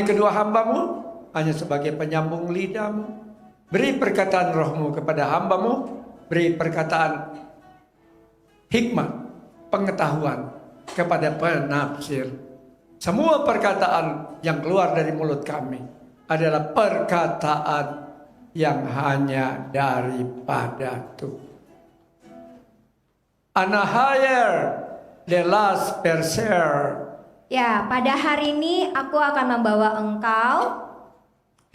kedua hambamu hanya sebagai penyambung lidahmu. Beri perkataan rohmu kepada hambamu, beri perkataan hikmat, pengetahuan kepada penafsir. Semua perkataan yang keluar dari mulut kami adalah perkataan yang hanya daripada Tuhan. Ana hire the last perser. Ya, pada hari ini aku akan membawa engkau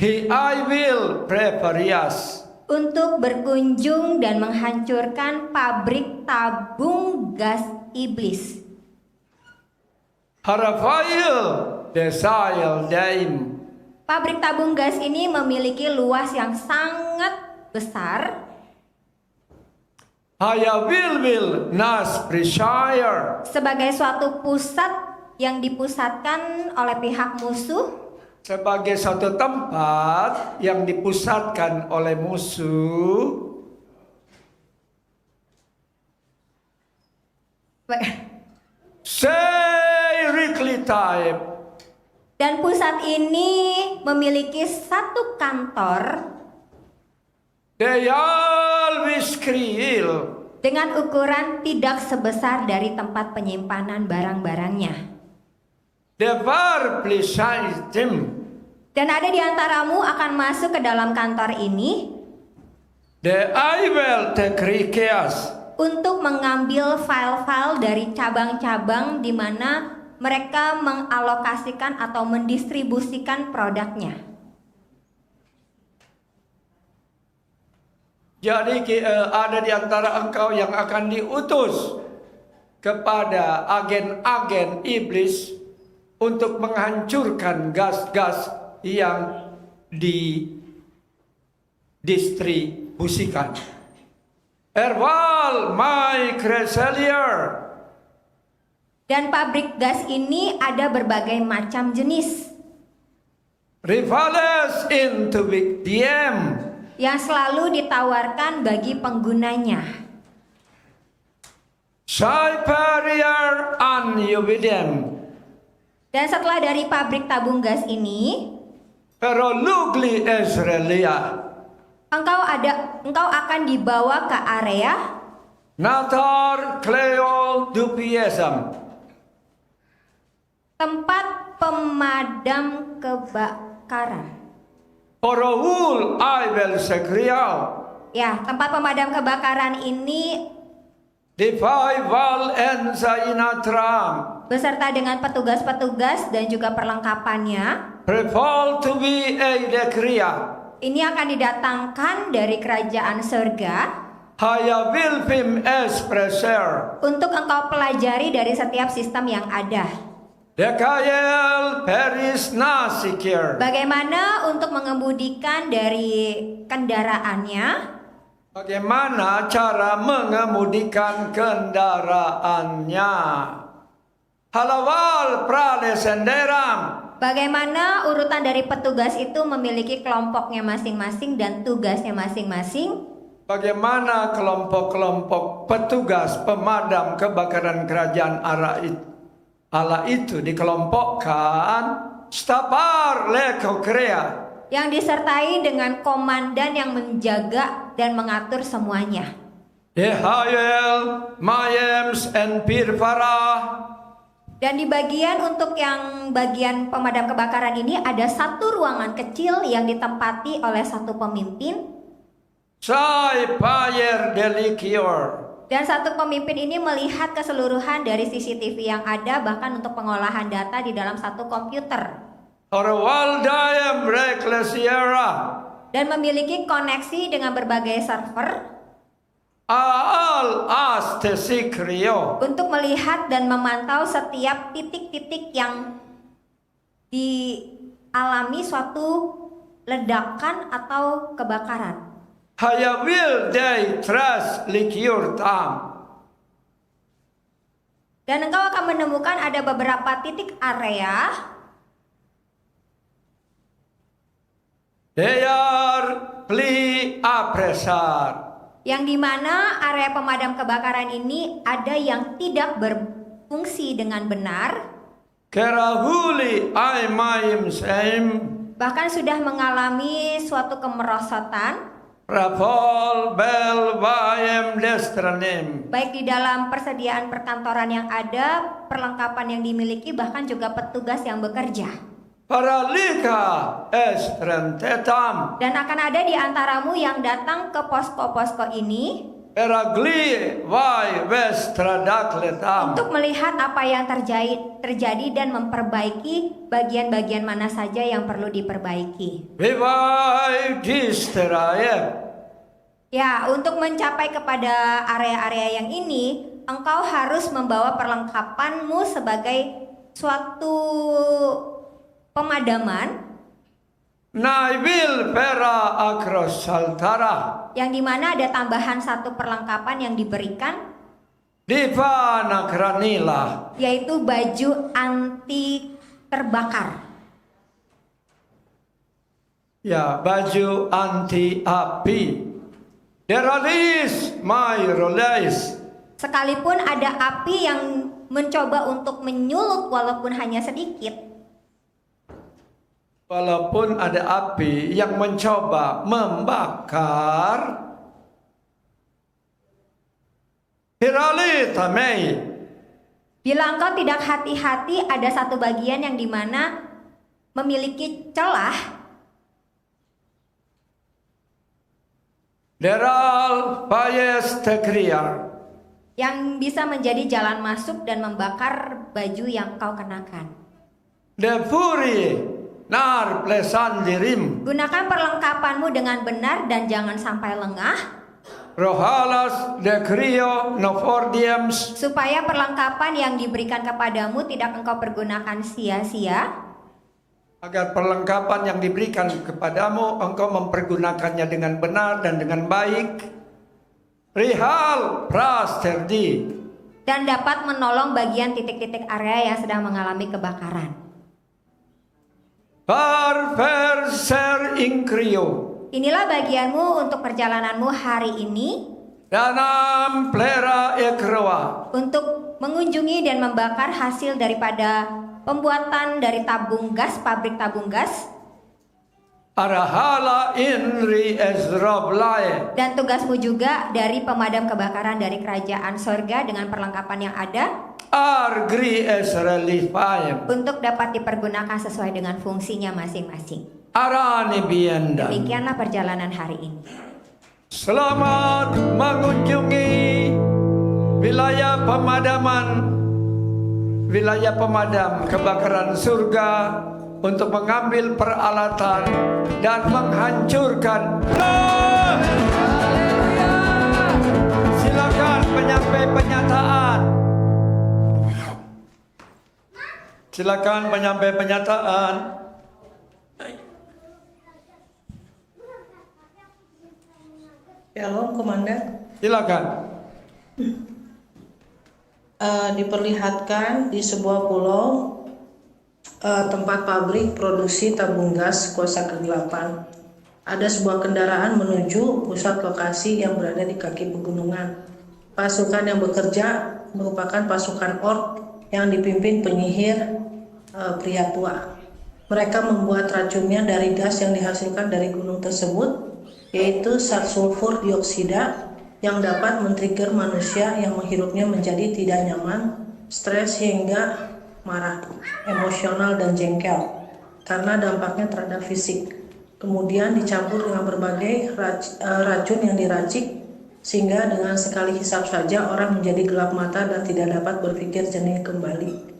I will prepare us untuk berkunjung dan menghancurkan pabrik tabung gas iblis. Harafail desire daim. Pabrik tabung gas ini memiliki luas yang sangat besar. Haya will nas pressure. Sebagai suatu pusat yang dipusatkan oleh pihak musuh. Sebagai suatu tempat yang dipusatkan oleh musuh. Serically type. Dan pusat ini memiliki satu kantor. They always krill. Dengan ukuran tidak sebesar dari tempat penyimpanan barang-barangnya. The fireplace them. Dan ada di antaramu akan masuk ke dalam kantor ini. The I will take chaos. Untuk mengambil file-file dari cabang-cabang di mana mereka mengalokasikan atau mendistribusikan produknya. Jadi ada di antara engkau yang akan diutus kepada agen-agen iblis untuk menghancurkan gas-gas yang didistribusikan. Erwal my Creselier. Dan pabrik gas ini ada berbagai macam jenis. Rivales into big DM. Yang selalu ditawarkan bagi penggunanya. Superior unobedient. Dan setelah dari pabrik tabung gas ini, Pero lugli Israelia. engkau akan dibawa ke area Natar Cleo Dupiesam. tempat pemadam kebakaran. Porohul Aibel Sekriau. Ya, tempat pemadam kebakaran ini Divaival Enzainatram. beserta dengan petugas-petugas dan juga perlengkapannya. Prepare to be a dekria. Ini akan didatangkan dari kerajaan surga Haya Wilfim Espreser. untuk engkau pelajari dari setiap sistem yang ada. Dekael Peris Nasikir. Bagaimana untuk mengemudikan dari kendaraannya? Bagaimana cara mengemudikan kendaraannya? Halawal Pralesenderam. Bagaimana urutan dari petugas itu memiliki kelompoknya masing-masing dan tugasnya masing-masing? Bagaimana kelompok-kelompok petugas pemadam kebakaran kerajaan Allah itu dikelompokkan? Stapar lekokrea. Yang disertai dengan komandan yang menjaga dan mengatur semuanya. Dehael, Mayems, and Pirfarah. Dan di bagian pemadam kebakaran ini ada satu ruangan kecil yang ditempati oleh satu pemimpin. Sai Payer Delikior. Dan satu pemimpin ini melihat keseluruhan dari CCTV yang ada, bahkan untuk pengolahan data di dalam satu komputer. Orwaldayam Reclesiera. Dan memiliki koneksi dengan berbagai server Aal Astesikrio. untuk melihat dan memantau setiap titik-titik yang dialami suatu ledakan atau kebakaran. Hayawil day trust likiur tam. Dan engkau akan menemukan ada beberapa titik area Deyar pli apresar. yang dimana area pemadam kebakaran ini ada yang tidak berfungsi dengan benar. kerahuli ai mayim sem bahkan sudah mengalami suatu kemerosotan, rapol bel vayem destranem baik di dalam persediaan perkantoran yang ada, perlengkapan yang dimiliki, bahkan juga petugas yang bekerja. paralika estrentetam Dan akan ada di antaramu yang datang ke posko-posko ini eragli vai vestradakletam untuk melihat apa yang terjadi dan memperbaiki bagian-bagian mana saja yang perlu diperbaiki. vivai disterae Ya, untuk mencapai kepada area-area yang ini, engkau harus membawa perlengkapanmu sebagai suatu pemadaman naivil pera akros saltara yang dimana ada tambahan satu perlengkapan yang diberikan, divana kranila yaitu baju anti terbakar. ya baju anti api deralis my roleis Sekalipun ada api yang mencoba untuk menyulut walaupun hanya sedikit, walaupun ada api yang mencoba membakar hirali tamei bila engkau tidak hati-hati, ada satu bagian yang dimana memiliki celah deral payes tekriar yang bisa menjadi jalan masuk dan membakar baju yang kau kenakan. defuri nar plesan dirim Gunakan perlengkapanmu dengan benar dan jangan sampai lengah, rohalas dekrio nofordiems supaya perlengkapan yang diberikan kepadamu tidak engkau pergunakan sia-sia, agar perlengkapan yang diberikan kepadamu engkau mempergunakannya dengan benar dan dengan baik. Rihal prasterdi dan dapat menolong bagian titik-titik area yang sedang mengalami kebakaran. Parverser inkrio Inilah bagianmu untuk perjalananmu hari ini, danam plera ekroa untuk mengunjungi dan membakar hasil daripada pembuatan dari tabung gas, pabrik tabung gas, arahala inri ezroblae dan tugasmu juga dari pemadam kebakaran dari kerajaan sorga dengan perlengkapan yang ada argri esrelifaem untuk dapat dipergunakan sesuai dengan fungsinya masing-masing. arani bienda. Demikianlah perjalanan hari ini. Selamat mengunjungi wilayah pemadam kebakaran surga untuk mengambil peralatan dan menghancurkan. Silakan penyampai penyataan. Silakan penyampai penyataan. Shalom, Komandan. Silakan. Diperlihatkan di sebuah pulau tempat pabrik produksi tabung gas kuasa kegelapan. Ada sebuah kendaraan menuju pusat lokasi yang berada di kaki pegunungan. Pasukan yang bekerja merupakan pasukan ork yang dipimpin penyihir pria tua. Mereka membuat racunnya dari gas yang dihasilkan dari gunung tersebut, yaitu zat sulfur dioksida yang dapat men-trigger manusia yang menghirupnya menjadi tidak nyaman, stres hingga marah, emosional dan jengkel karena dampaknya terhadap fisik. Kemudian dicampur dengan berbagai racun yang diracik sehingga dengan sekali hisap saja orang menjadi gelap mata dan tidak dapat berpikir jernih kembali.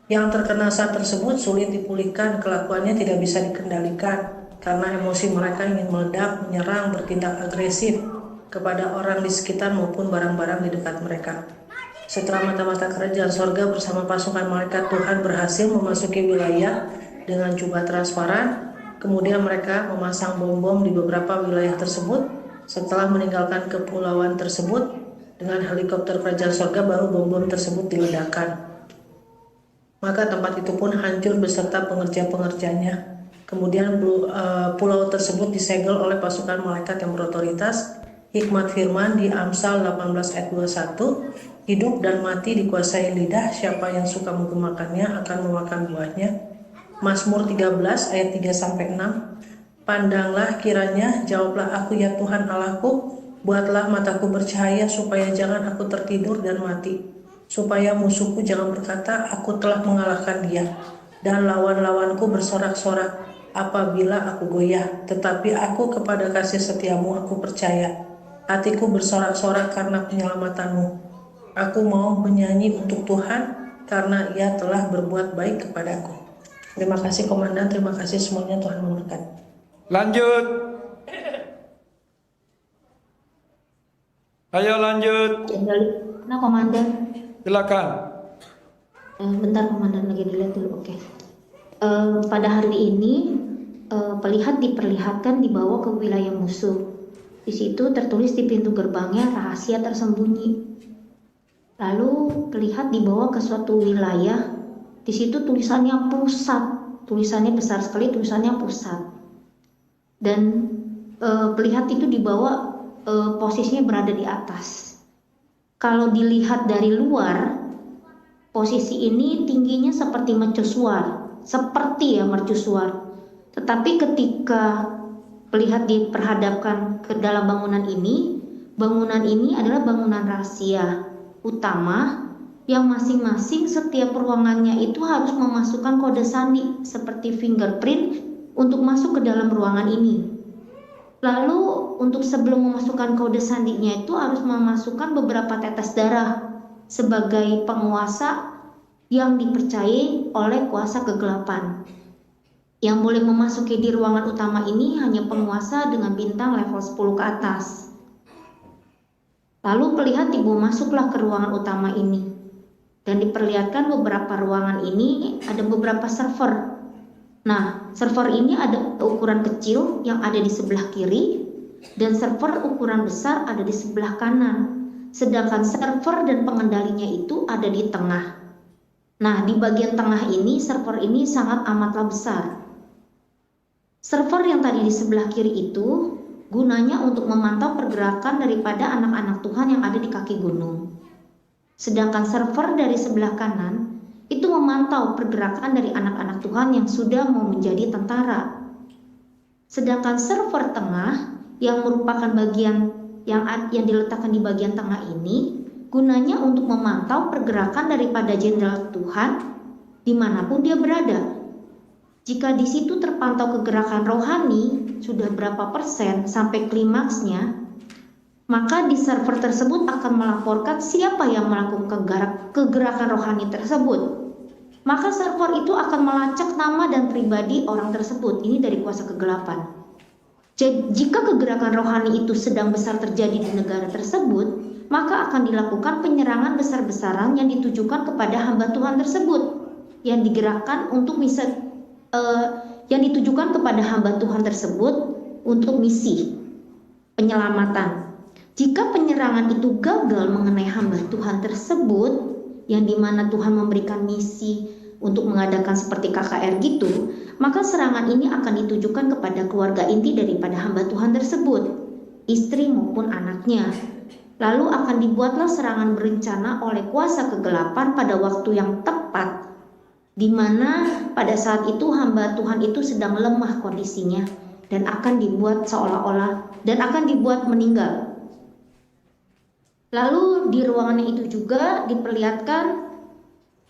Yang terkena zat tersebut sulit dipulihkan, kelakuannya tidak bisa dikendalikan karena emosi mereka ingin meledak, menyerang, bertindak agresif kepada orang di sekitar maupun barang-barang di dekat mereka. Setelah mata-mata kerajaan sorga bersama pasukan malaikat Tuhan berhasil memasuki wilayah dengan jubah transparan, kemudian mereka memasang bom-bom di beberapa wilayah tersebut. Setelah meninggalkan kepulauan tersebut, dengan helikopter kerajaan sorga baru bom-bom tersebut diledakkan. Maka tempat itu pun hancur beserta pengerja-pengerjanya. Kemudian pulau tersebut disegel oleh pasukan malaikat yang berotoritas. Hikmat firman di Amsal 18 ayat 21, Hidup dan mati dikuasai lidah, siapa yang suka menggumakannya akan memakan buahnya. Mazmur 13 ayat 3-6. Pandanglah kiranya, jawablah aku ya Tuhan Allahku, buatlah mataku bercahaya supaya jangan aku tertidur dan mati. Supaya musuhku jangan berkata, aku telah mengalahkan dia. Dan lawan-lawanku bersorak-sorak apabila aku goyah. Tetapi aku kepada kasih setiamu aku percaya. Hatiku bersorak-sorak karena penyelamatanmu. Aku mau menyanyi untuk Tuhan karena ia telah berbuat baik kepadaku. Terima kasih Komandan, terima kasih semuanya, Tuhan memberkati. Lanjut. Ayo lanjut. Nah, Komandan. Silakan. Bentar, Komandan, lagi dilihat dulu. Oke. Pada hari ini, pelihat diperlihatkan dibawa ke wilayah musuh. Di situ tertulis di pintu gerbangnya rahasia tersembunyi. Lalu pelihat dibawa ke suatu wilayah. Di situ tulisannya pusat. Tulisannya besar sekali, tulisannya pusat. Dan pelihat itu dibawa posisinya berada di atas. Kalau dilihat dari luar, posisi ini tingginya seperti mercusuar, mercusuar. Tetapi ketika pelihat diperhadapkan ke dalam bangunan ini adalah bangunan rahasia utama yang masing-masing setiap ruangannya itu harus memasukkan kode sandi seperti fingerprint untuk masuk ke dalam ruangan ini. Lalu untuk sebelum memasukkan kode sandinya itu harus memasukkan beberapa tetes darah sebagai penguasa yang dipercayai oleh kuasa kegelapan. Yang boleh memasuki di ruangan utama ini hanya penguasa dengan bintang level 10 ke atas. Lalu pelihat dibawa masuklah ke ruangan utama ini. Dan diperlihatkan beberapa ruangan ini ada beberapa server. Nah, server ini ada ukuran kecil yang ada di sebelah kiri dan server ukuran besar ada di sebelah kanan. Sedangkan server dan pengendalinya itu ada di tengah. Nah, di bagian tengah ini server ini sangat amatlah besar. Server yang tadi di sebelah kiri itu gunanya untuk memantau pergerakan daripada anak-anak Tuhan yang ada di kaki gunung. Sedangkan server dari sebelah kanan itu memantau pergerakan dari anak-anak Tuhan yang sudah mau menjadi tentara. Sedangkan server tengah yang merupakan bagian yang diletakkan di bagian tengah ini gunanya untuk memantau pergerakan daripada jenderal Tuhan dimanapun dia berada. Jika di situ terpantau kegerakan rohani sudah berapa persen sampai klimaksnya, maka di server tersebut akan melaporkan siapa yang melakukan kegerakan rohani tersebut. Maka server itu akan melacak nama dan pribadi orang tersebut. Ini dari kuasa kegelapan. Jadi, jika kegerakan rohani itu sedang besar terjadi di negara tersebut, maka akan dilakukan penyerangan besar-besaran yang ditujukan kepada hamba Tuhan tersebut, yang digerakkan untuk yang ditujukan kepada hamba Tuhan tersebut untuk misi penyelamatan. Jika penyerangan itu gagal mengenai hamba Tuhan tersebut, yang dimana Tuhan memberikan misi untuk mengadakan seperti KKR gitu, maka serangan ini akan ditujukan kepada keluarga inti daripada hamba Tuhan tersebut, istri maupun anaknya. Lalu akan dibuatlah serangan berencana oleh kuasa kegelapan pada waktu yang tepat, di mana pada saat itu hamba Tuhan itu sedang lemah kondisinya dan akan dibuat seolah-olah dan akan dibuat meninggal. Lalu di ruangan itu juga diperlihatkan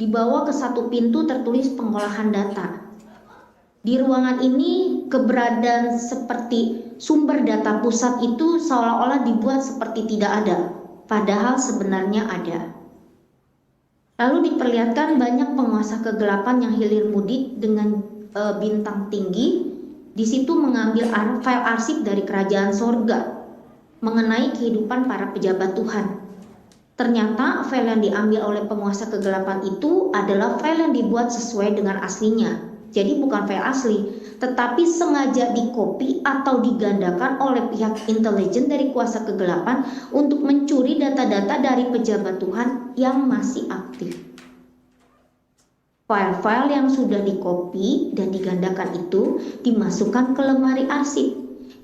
dibawa ke satu pintu tertulis pengolahan data. Di ruangan ini keberadaan seperti sumber data pusat itu seolah-olah dibuat seperti tidak ada, padahal sebenarnya ada. Lalu diperlihatkan banyak penguasa kegelapan yang hilir mudik dengan bintang tinggi. Di situ mengambil file arsip dari kerajaan sorga mengenai kehidupan para pejabat Tuhan. Ternyata file yang diambil oleh penguasa kegelapan itu adalah file yang dibuat sesuai dengan aslinya. Jadi bukan file asli, tetapi sengaja dikopi atau digandakan oleh pihak intelijen dari kuasa kegelapan untuk mencuri data-data dari pejabat Tuhan yang masih aktif. File-file yang sudah dikopi dan digandakan itu dimasukkan ke lemari arsip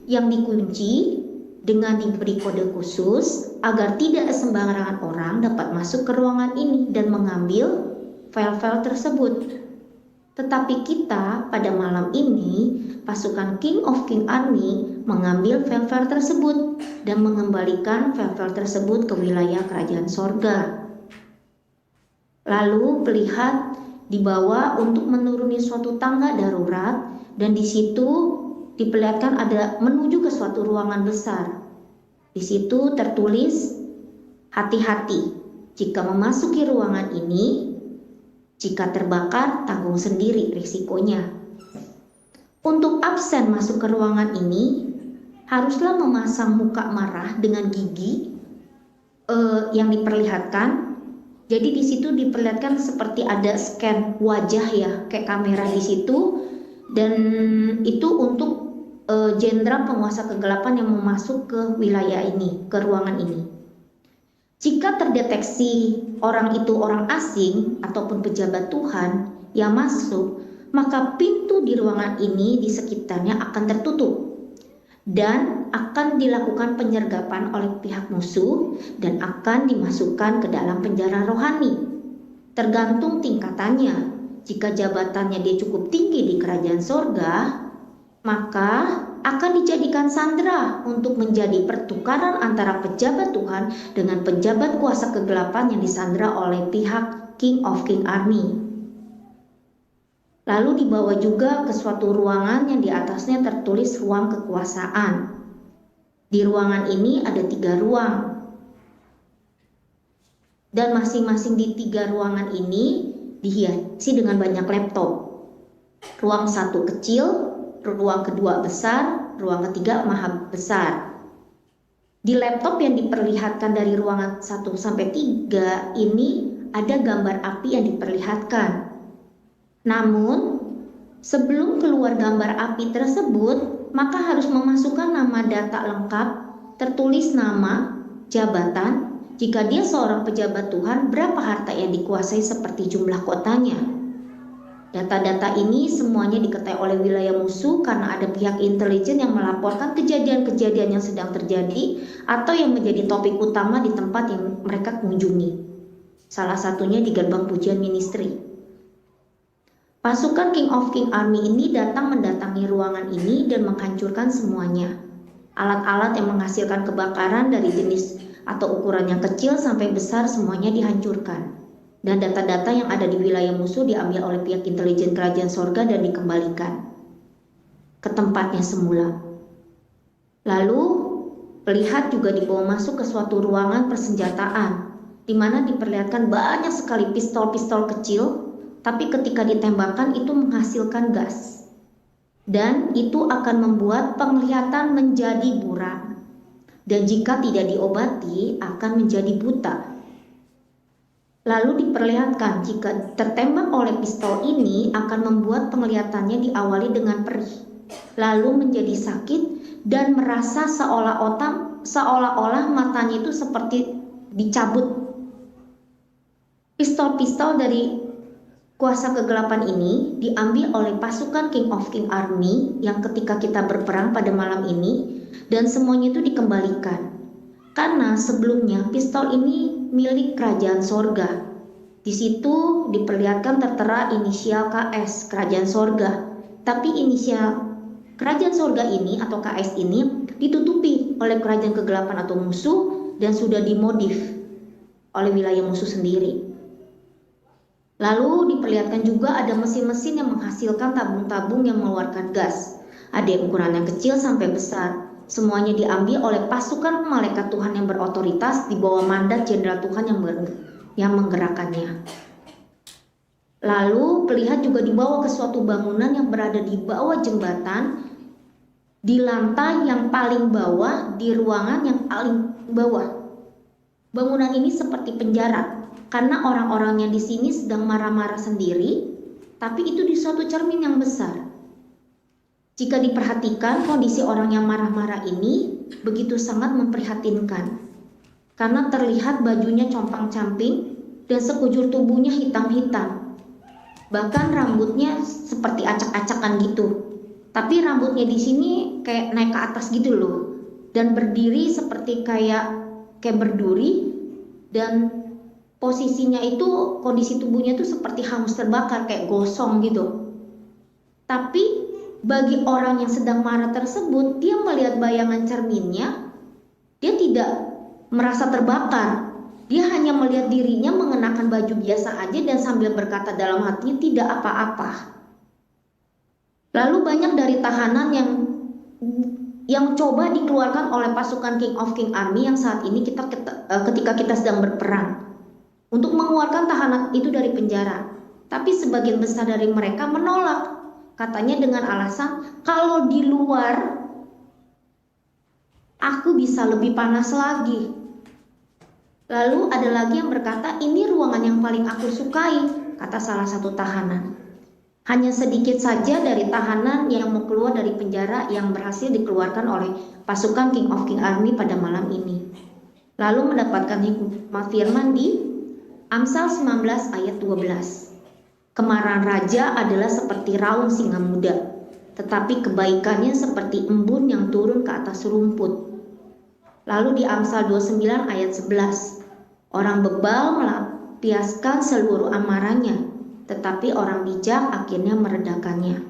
yang dikunci dengan diberi kode khusus agar tidak sembarangan orang dapat masuk ke ruangan ini dan mengambil file-file tersebut. Tetapi kita pada malam ini, pasukan King of King Army mengambil file-file tersebut dan mengembalikan file-file tersebut ke wilayah kerajaan sorga. Lalu melihat dibawa untuk menuruni suatu tangga darurat dan di situ diperlihatkan ada menuju ke suatu ruangan besar. Di situ tertulis, hati-hati jika memasuki ruangan ini, jika terbakar tanggung sendiri risikonya. Untuk absen masuk ke ruangan ini, haruslah memasang muka marah dengan gigi yang diperlihatkan. Jadi di situ diperlihatkan seperti ada scan wajah ya, kayak kamera di situ, dan itu untuk jenderal penguasa kegelapan yang mau masuk ke wilayah ini, ke ruangan ini. Jika terdeteksi orang itu orang asing ataupun pejabat Tuhan yang masuk, maka pintu di ruangan ini di sekitarnya akan tertutup dan akan dilakukan penyergapan oleh pihak musuh dan akan dimasukkan ke dalam penjara rohani. Tergantung tingkatannya. Jika jabatannya dia cukup tinggi di kerajaan sorga, maka akan dijadikan sandera untuk menjadi pertukaran antara pejabat Tuhan dengan pejabat kuasa kegelapan yang disandera oleh pihak King of King Army. Lalu dibawa juga ke suatu ruangan yang di atasnya tertulis ruang kekuasaan. Di ruangan ini ada 3 ruang. Dan masing-masing di 3 ruangan ini dihiasi dengan banyak laptop. Ruang 1 kecil, ruang kedua besar, ruang ketiga maha besar. Di laptop yang diperlihatkan dari ruangan 1 sampai 3 ini ada gambar api yang diperlihatkan. Namun, sebelum keluar gambar api tersebut, maka harus memasukkan nama data lengkap, tertulis nama, jabatan, jika dia seorang pejabat Tuhan, berapa harta yang dikuasai seperti jumlah kotanya. Data-data ini semuanya diketahui oleh wilayah musuh karena ada pihak intelijen yang melaporkan kejadian-kejadian yang sedang terjadi atau yang menjadi topik utama di tempat yang mereka kunjungi. Salah satunya di gerbang pujian ministry. Pasukan King of King Army ini datang mendatangi ruangan ini dan menghancurkan semuanya. Alat-alat yang menghasilkan kebakaran dari jenis atau ukuran yang kecil sampai besar semuanya dihancurkan. Dan data-data yang ada di wilayah musuh diambil oleh pihak intelijen kerajaan sorga dan dikembalikan ke tempatnya semula. Lalu pelihat juga dibawa masuk ke suatu ruangan persenjataan, di mana diperlihatkan banyak sekali pistol-pistol kecil, tapi ketika ditembakkan itu menghasilkan gas. Dan itu akan membuat penglihatan menjadi buram. Dan jika tidak diobati akan menjadi buta. Lalu diperlihatkan jika tertembak oleh pistol ini akan membuat penglihatannya diawali dengan perih, lalu menjadi sakit dan merasa seolah-olah matanya itu seperti dicabut. Pistol-pistol dari kuasa kegelapan ini diambil oleh pasukan King of King Army yang ketika kita berperang pada malam ini, dan semuanya itu dikembalikan. Karena sebelumnya pistol ini milik kerajaan sorga. Di situ diperlihatkan tertera inisial KS, kerajaan sorga. Tapi inisial kerajaan sorga ini atau KS ini ditutupi oleh kerajaan kegelapan atau musuh dan sudah dimodif oleh wilayah musuh sendiri. Lalu diperlihatkan juga ada mesin-mesin yang menghasilkan tabung-tabung yang mengeluarkan gas. Ada yang ukurannya kecil sampai besar. Semuanya diambil oleh pasukan malaikat Tuhan yang berotoritas di bawah mandat jenderal Tuhan yang menggerakkannya. Lalu pelihat juga dibawa ke suatu bangunan yang berada di bawah jembatan, di lantai yang paling bawah, di ruangan yang paling bawah. Bangunan ini seperti penjara karena orang-orangnya di sini sedang marah-marah sendiri, tapi itu di suatu cermin yang besar. Jika diperhatikan, kondisi orang yang marah-marah ini begitu sangat memprihatinkan. Karena terlihat bajunya compang-camping dan sekujur tubuhnya hitam-hitam. Bahkan rambutnya seperti acak-acakan gitu. Tapi rambutnya di sini kayak naik ke atas gitu loh. dan berdiri seperti kayak berduri, dan posisinya itu, kondisi tubuhnya itu seperti hangus terbakar, kayak gosong gitu. Tapi bagi orang yang sedang marah tersebut, dia melihat bayangan cerminnya, dia tidak merasa terbakar. Dia hanya melihat dirinya mengenakan baju biasa aja dan sambil berkata dalam hatinya, tidak apa-apa. Lalu banyak dari tahanan yang coba dikeluarkan oleh pasukan King of King Army yang saat ini ketika kita sedang berperang untuk mengeluarkan tahanan itu dari penjara. Tapi sebagian besar dari mereka menolak, katanya dengan alasan kalau di luar aku bisa lebih panas lagi. Lalu ada lagi yang berkata, ini ruangan yang paling aku sukai, kata salah satu tahanan. Hanya sedikit saja dari tahanan yang mau keluar dari penjara yang berhasil dikeluarkan oleh pasukan King of King Army pada malam ini. Lalu mendapatkan hikmah firman di Amsal 19 ayat 12. Kemarahan raja adalah seperti raung singa muda, tetapi kebaikannya seperti embun yang turun ke atas rumput. Lalu di Amsal 29 ayat 11. Orang bebal melampiaskan seluruh amarahnya, tetapi orang bijak akhirnya meredakannya.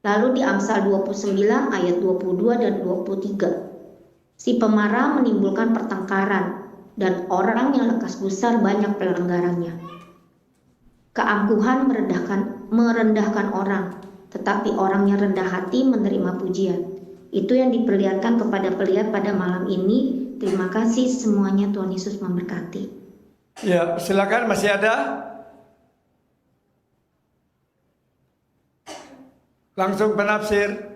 Lalu di Amsal 29 ayat 22 dan 23. Si pemarah menimbulkan pertengkaran, dan orang yang lekas gusar banyak pelanggarannya. Keangkuhan merendahkan orang, tetapi orang yang rendah hati menerima pujian. Itu yang diperlihatkan kepada pelihat pada malam ini. Terima kasih semuanya, Tuhan Yesus memberkati. Ya, silakan, masih ada? Langsung penafsir.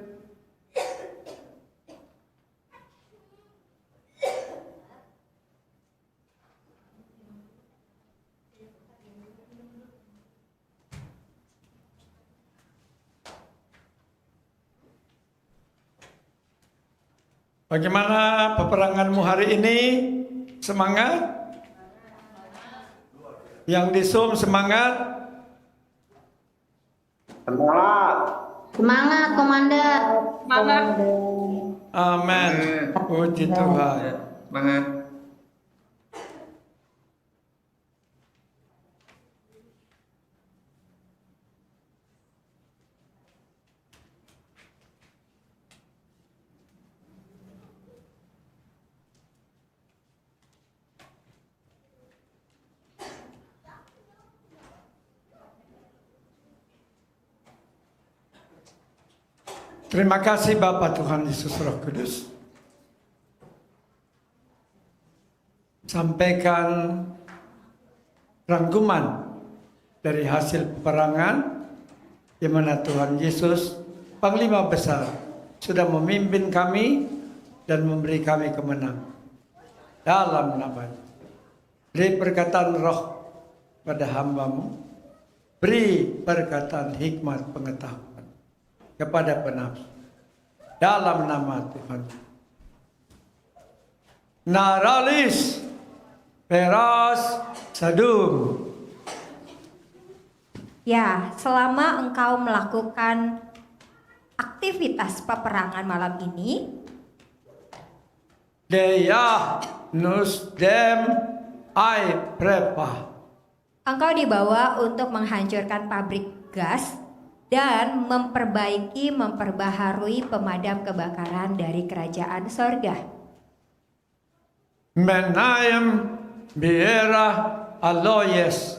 Bagaimana peperanganmu hari ini? Semangat? Yang di Zoom semangat? Semangat, Komandan. Semangat. Amin. Puji Tuhan. Semangat. Terima kasih Bapa Tuhan Yesus Roh Kudus. Sampaikan rangkuman dari hasil peperangan di mana Tuhan Yesus Panglima Besar sudah memimpin kami dan memberi kami kemenangan. Dalam namanya, beri perkataan roh pada hamba-Mu, beri perkataan hikmat pengetahuan kepada penafsir. Dalam nama Tuhan. Naralis Peras Sadum. Ya, selama engkau melakukan aktivitas peperangan malam ini, Deya Nusdem I Prepa. engkau dibawa untuk menghancurkan pabrik gas dan memperbaharui pemadam kebakaran dari kerajaan sorga. Menayem Biera Aloyes.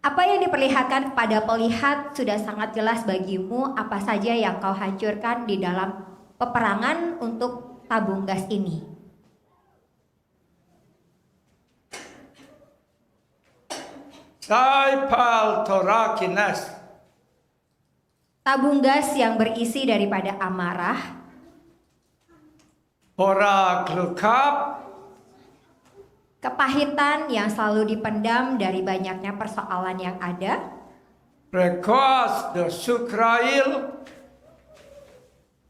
Apa yang diperlihatkan kepada pelihat sudah sangat jelas bagimu apa saja yang kau hancurkan di dalam peperangan untuk tabung gas ini. Saipal Torakines. Tabung gas yang berisi daripada amarah, Ora Klukap. kepahitan yang selalu dipendam dari banyaknya persoalan yang ada, Rekos de Sukrail.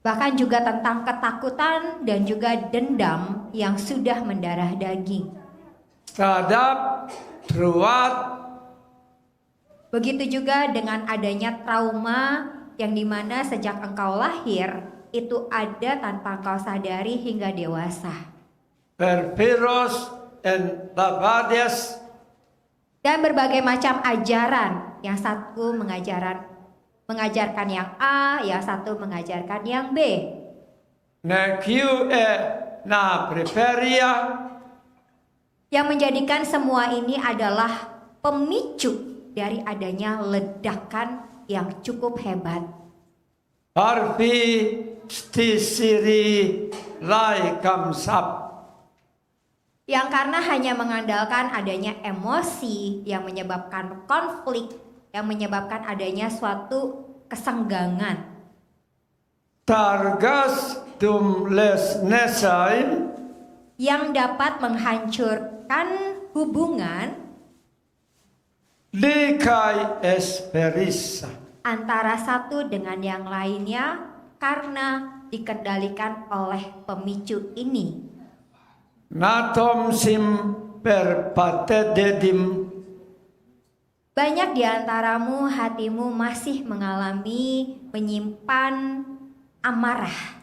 bahkan juga tentang ketakutan dan juga dendam yang sudah mendarah daging. Sadap Truat. Begitu juga dengan adanya trauma yang dimana sejak engkau lahir itu ada tanpa engkau sadari hingga dewasa. Perpiros en labades, Dan berbagai macam ajaran, yang satu mengajarkan yang A, yang satu mengajarkan yang B. nequiu e na preperia, Yang menjadikan semua ini adalah pemicu dari adanya ledakan yang cukup hebat. parpi stisiri lai kamsap. Yang karena hanya mengandalkan adanya emosi yang menyebabkan konflik, yang menyebabkan adanya suatu kesenggangan. Targas dum les nesain, Yang dapat menghancurkan hubungan likai esperissa. antara satu dengan yang lainnya karena dikendalikan oleh pemicu ini. Natom sim per patededim, Banyak di antaramu hatimu masih mengalami menyimpan amarah.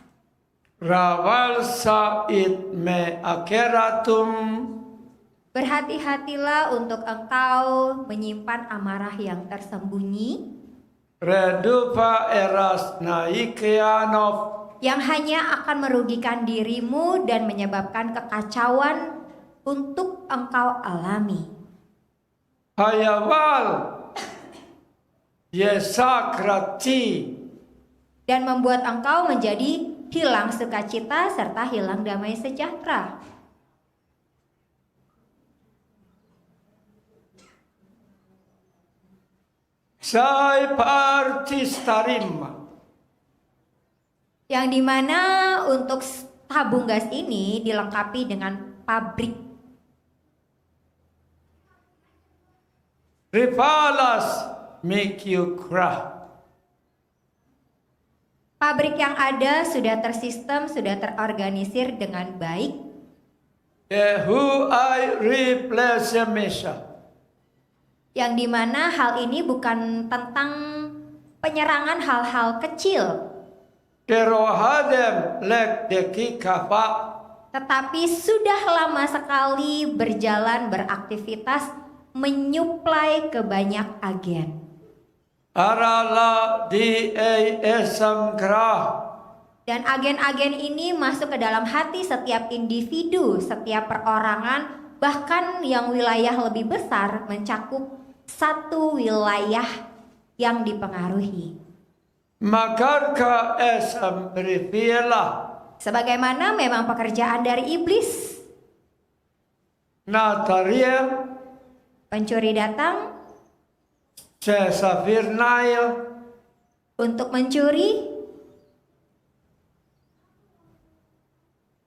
rawal sait me akeratum, Berhati-hatilah untuk engkau menyimpan amarah yang tersembunyi redupa eras naikeanov, yang hanya akan merugikan dirimu dan menyebabkan kekacauan untuk engkau alami. hayawal yesakrati, Dan membuat engkau menjadi hilang sukacita serta hilang damai sejahtera. sai partistarim, Yang dimana untuk tabung gas ini dilengkapi dengan pabrik. ripalas mikiukra, Pabrik yang ada sudah tersistem, sudah terorganisir dengan baik. ehu ai replacemisha, Yang dimana hal ini bukan tentang penyerangan hal-hal kecil, kerohadem lek dekikapa, tetapi sudah lama sekali berjalan beraktivitas menyuplai ke banyak agen. arala di esamkrah, Dan agen-agen ini masuk ke dalam hati setiap individu, setiap perorangan, bahkan yang wilayah lebih besar mencakup satu wilayah yang dipengaruhi. makarka esam ripiela, Sebagaimana memang pekerjaan dari iblis, nataria, pencuri datang cesafirnail, untuk mencuri,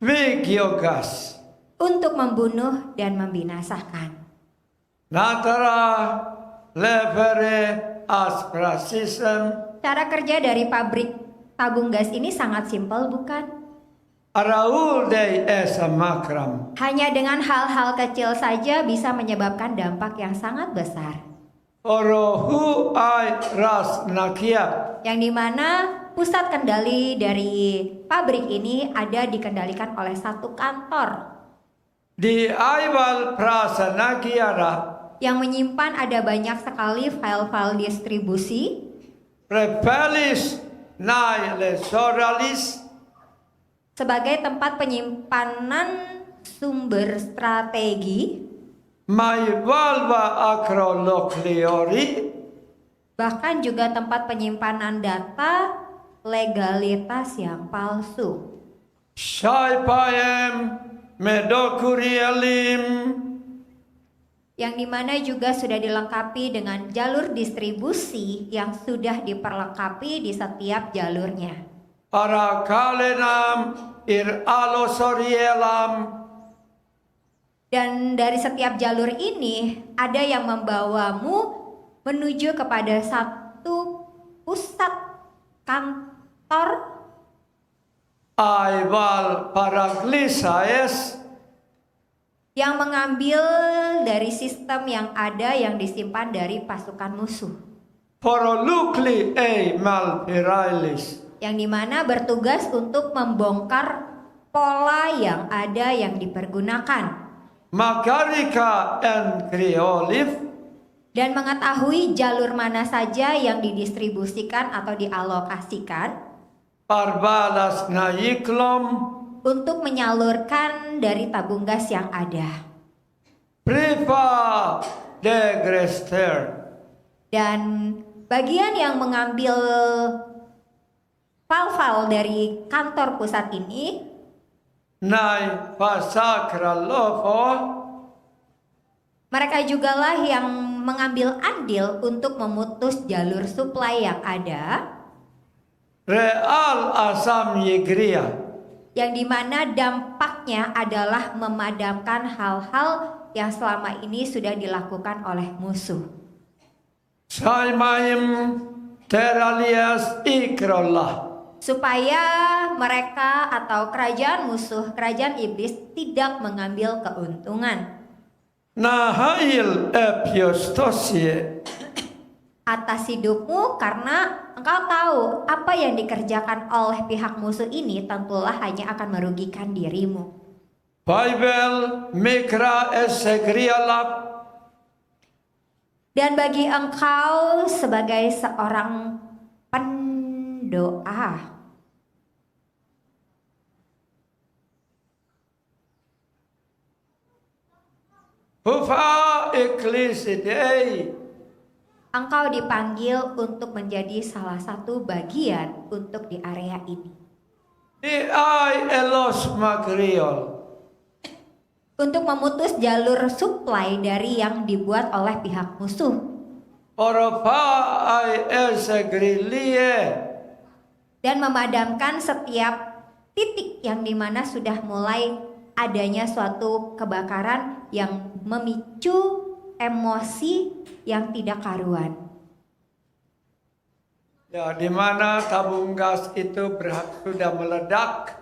vigiogas, untuk membunuh dan membinasakan. natara levere asprasisem, Cara kerja dari pabrik tabung gas ini sangat simpel, bukan? araul de esamakram, Hanya dengan hal-hal kecil saja bisa menyebabkan dampak yang sangat besar. orohu ai ras nakia, Yang dimana pusat kendali dari pabrik ini ada dikendalikan oleh satu kantor di aival prasanakiara, yang menyimpan ada banyak sekali file-file distribusi repelis naile soralis, sebagai tempat penyimpanan sumber strategi, mai valva acrolocleori, bahkan juga tempat penyimpanan data legalitas yang palsu. Shaipaem medokurialim, Yang dimana juga sudah dilengkapi dengan jalur distribusi yang sudah diperlengkapi di setiap jalurnya. arakalenam ir alosorielam, Dan dari setiap jalur ini ada yang membawamu menuju kepada satu pusat kantor aival paraglisaes, yang mengambil dari sistem yang ada yang disimpan dari pasukan musuh. porolukli e malpirailis, yang dimana bertugas untuk membongkar pola yang ada yang dipergunakan Makarika and Kriolif dan mengetahui jalur mana saja yang didistribusikan atau dialokasikan Parbalas Nayiklom untuk menyalurkan dari tabung gas yang ada. Priva de Grester Dan bagian yang mengambil file-file dari kantor pusat ini Nai Pasakra Lofo mereka jugalah yang mengambil andil untuk memutus jalur suplai yang ada, Real Asam Yigria yang dimana dampaknya adalah memadamkan hal-hal yang selama ini sudah dilakukan oleh musuh. Saimaim Teralias Ikrollah Supaya mereka atau kerajaan musuh, kerajaan iblis tidak mengambil keuntungan Nahail Epiostosie atas hidupmu, karena engkau tahu apa yang dikerjakan oleh pihak musuh ini tentulah hanya akan merugikan dirimu. Bible Mikra Esegrialap Dan bagi engkau sebagai seorang pendoa, Hufa Ecclesiae engkau dipanggil untuk menjadi salah satu bagian untuk di area ini. Ai Elos Magriol Untuk memutus jalur suplai dari yang dibuat oleh pihak musuh. Oropa Ai Esegrilie Dan memadamkan setiap titik yang dimana sudah mulai adanya suatu kebakaran yang memicu emosi yang tidak karuan. Ya, di mana tabung gas itu sudah meledak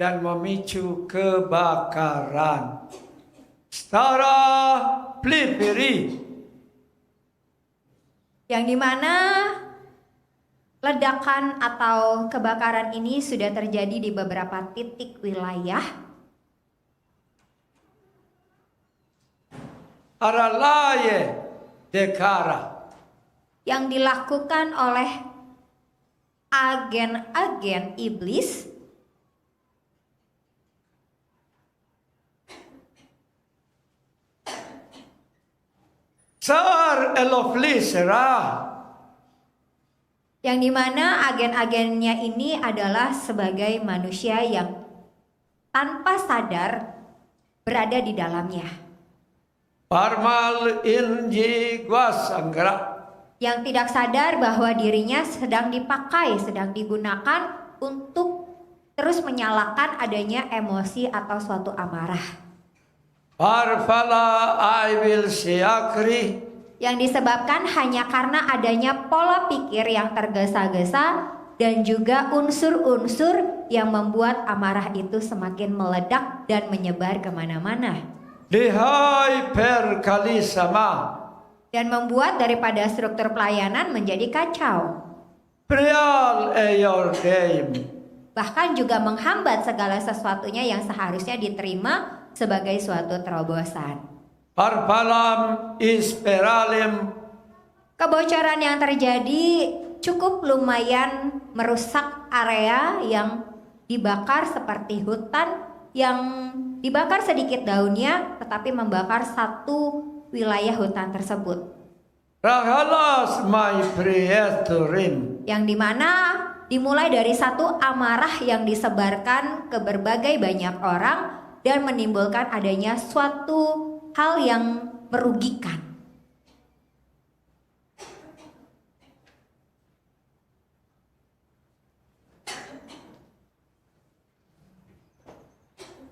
dan memicu kebakaran. Setara Plipiri Yang dimana ledakan atau kebakaran ini sudah terjadi di beberapa titik wilayah. Aralaye Dekara Yang dilakukan oleh agen-agen iblis Sar Eloflisera yang dimana agen-agennya ini adalah sebagai manusia yang tanpa sadar berada di dalamnya, Parmal Inji Guasanggra yang tidak sadar bahwa dirinya sedang dipakai, sedang digunakan untuk terus menyalakan adanya emosi atau suatu amarah. Parfala I will siakri Yang disebabkan hanya karena adanya pola pikir yang tergesa-gesa dan juga unsur-unsur yang membuat amarah itu semakin meledak dan menyebar kemana-mana. Dihai per kali sama Dan membuat daripada struktur pelayanan menjadi kacau. Prial eyor game Bahkan juga menghambat segala sesuatunya yang seharusnya diterima sebagai suatu terobosan. Parpalam isperalim Kebocoran yang terjadi cukup lumayan merusak area yang dibakar seperti hutan yang dibakar sedikit daunnya tetapi membakar satu wilayah hutan tersebut. Rahalas my prieturim Yang dimana dimulai dari satu amarah yang disebarkan ke berbagai banyak orang dan menimbulkan adanya suatu hal yang merugikan.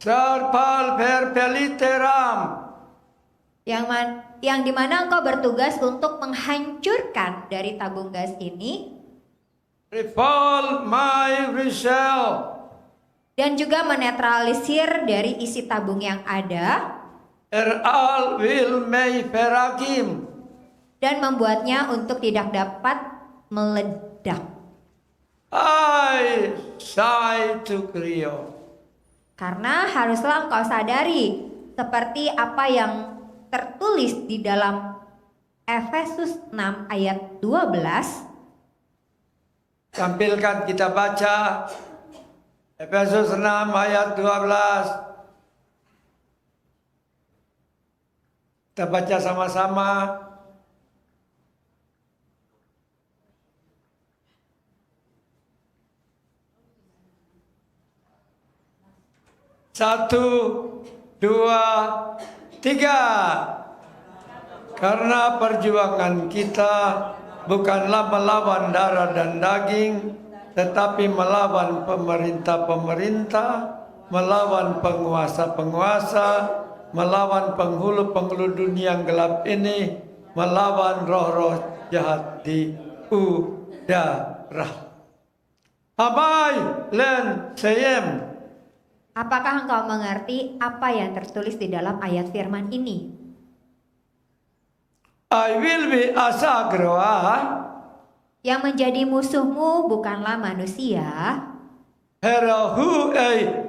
Sarpal perpeliteram Yang dimana engkau bertugas untuk menghancurkan dari tabung gas ini Rifal my resell dan juga menetralisir dari isi tabung yang ada Eral will may perakim dan membuatnya untuk tidak dapat meledak. I sai tu krio. Karena haruslah engkau sadari seperti apa yang tertulis di dalam Efesus 6 ayat 12. Tampilkan kita baca Efesus 6 ayat 12. Kita baca sama-sama. Satu, dua, tiga. Karena perjuangan kita bukanlah melawan darah dan daging, tetapi melawan pemerintah-pemerintah, melawan penguasa-penguasa, melawan penghulu-penghulu dunia yang gelap ini, melawan roh-roh jahat di udara. Abai len sayem. Apakah engkau mengerti apa yang tertulis di dalam ayat firman ini? I will be asagroa. Yang menjadi musuhmu bukanlah manusia, Herahu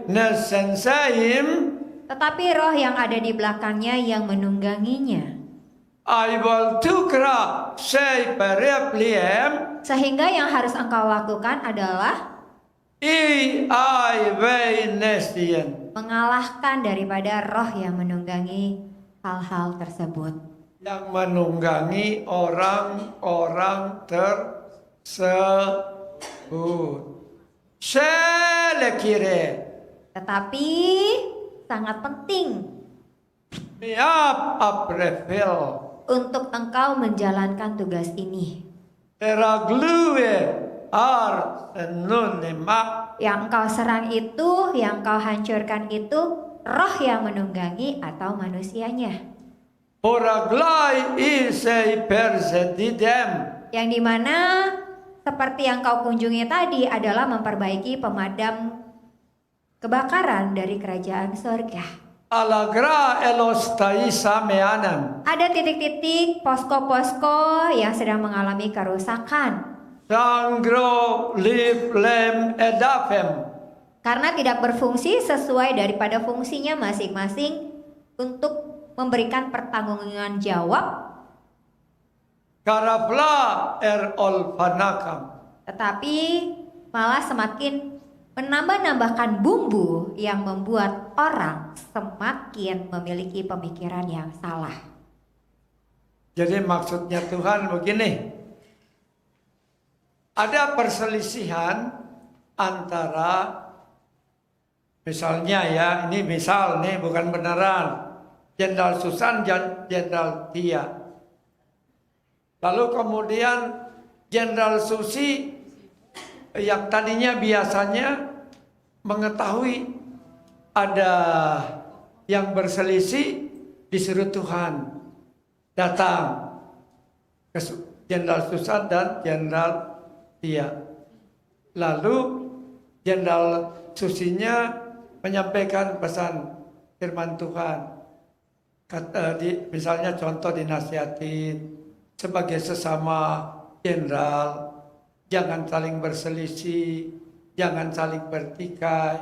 nesensayim. tetapi roh yang ada di belakangnya yang menungganginya. I will tukra say perepliem. Sehingga yang harus engkau lakukan adalah Nesien. mengalahkan daripada roh yang menunggangi hal-hal tersebut. Yang menunggangi orang-orang tersebut. Selekire. Tetapi sangat penting Miap aprefil. untuk engkau menjalankan tugas ini. Teraglue ar senunima. Yang engkau serang itu, yang engkau hancurkan itu roh yang menunggangi atau manusianya. Oraglai isei persedidem. Yang dimana seperti yang kau kunjungi tadi adalah memperbaiki pemadam kebakaran dari kerajaan surga. Alagra elostai sameanam. Ada titik-titik posko-posko yang sedang mengalami kerusakan Sangro liflem edafem. karena tidak berfungsi sesuai daripada fungsinya masing-masing untuk memberikan pertanggungjawaban jawab, Karafla olfanakam. tetapi malah semakin menambah-nambahkan bumbu yang membuat orang semakin memiliki pemikiran yang salah. Jadi maksudnya Tuhan begini. Ada perselisihan antara, misalnya ya, ini misal nih bukan beneran, Jenderal Susan dan Jenderal Tia. Lalu kemudian Jenderal Susi yang tadinya biasanya mengetahui ada yang berselisih, disuruh Tuhan datang ke Jenderal Susan dan Jenderal Tia. Lalu Jenderal Susinya menyampaikan pesan firman Tuhan. Misalnya contoh dinasihatin sebagai sesama jenderal, jangan saling berselisih, jangan saling bertikai,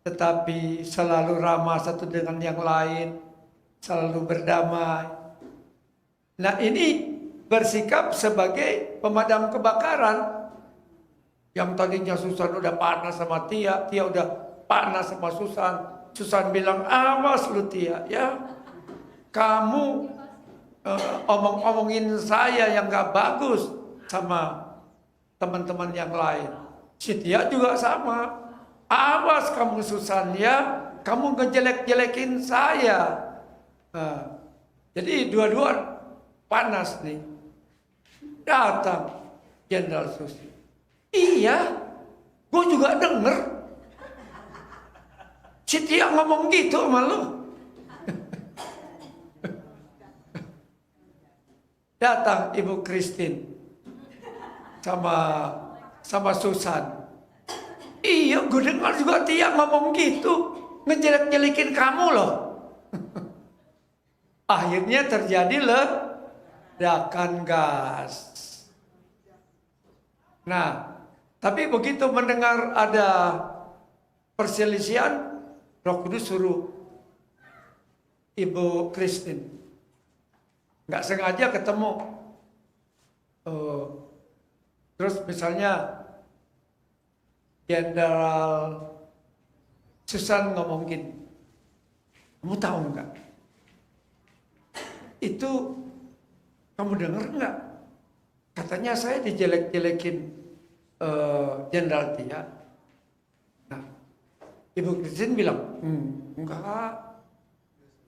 tetapi selalu ramah satu dengan yang lain, selalu berdamai. Nah ini bersikap sebagai pemadam kebakaran. Yang tadinya Susan udah panas sama Tia, Tia udah panas sama Susan. Susan bilang, awas lu Tia ya, kamu omong-omongin saya yang gak bagus sama teman-teman yang lain. Si Tia juga sama, awas kamu Susan ya, kamu ngejelek-jelekin saya. Jadi dua-dua panas nih. Datang Jenderal Susi. Iya, gue juga denger. Si Tia ngomong gitu sama lu. Datang Ibu Christine sama Susan. Iya, gue dengar juga Tia ngomong gitu, ngejelek-jelekin kamu loh. Akhirnya terjadi ledakan gas. Nah, Tapi begitu mendengar ada perselisihan, Roh Kudus suruh Ibu Christine. Nggak sengaja ketemu. Terus misalnya Jenderal Susan ngomongin, kamu tahu nggak? Itu kamu dengar nggak? Katanya saya dijelek-jelekin Jenderal Tia. Nah, Ibu Christine bilang, enggak,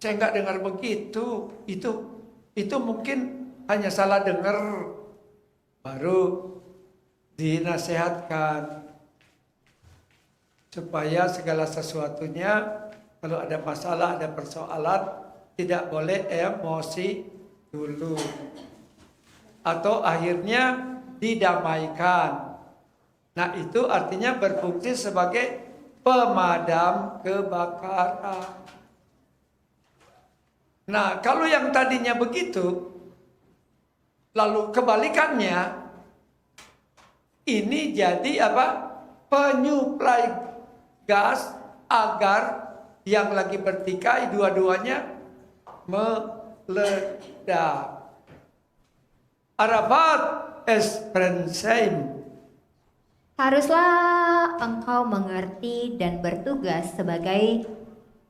saya nggak dengar begitu. Itu mungkin hanya salah dengar. Baru dinasehatkan supaya segala sesuatunya kalau ada masalah, ada persoalan, tidak boleh emosi dulu. Atau akhirnya didamaikan. Nah, itu artinya berfungsi sebagai pemadam kebakaran. Nah, kalau yang tadinya begitu, lalu kebalikannya, ini jadi apa? Penyuplai gas agar yang lagi bertikai dua-duanya meledak. Arafat Esprensheim. Haruslah engkau mengerti dan bertugas sebagai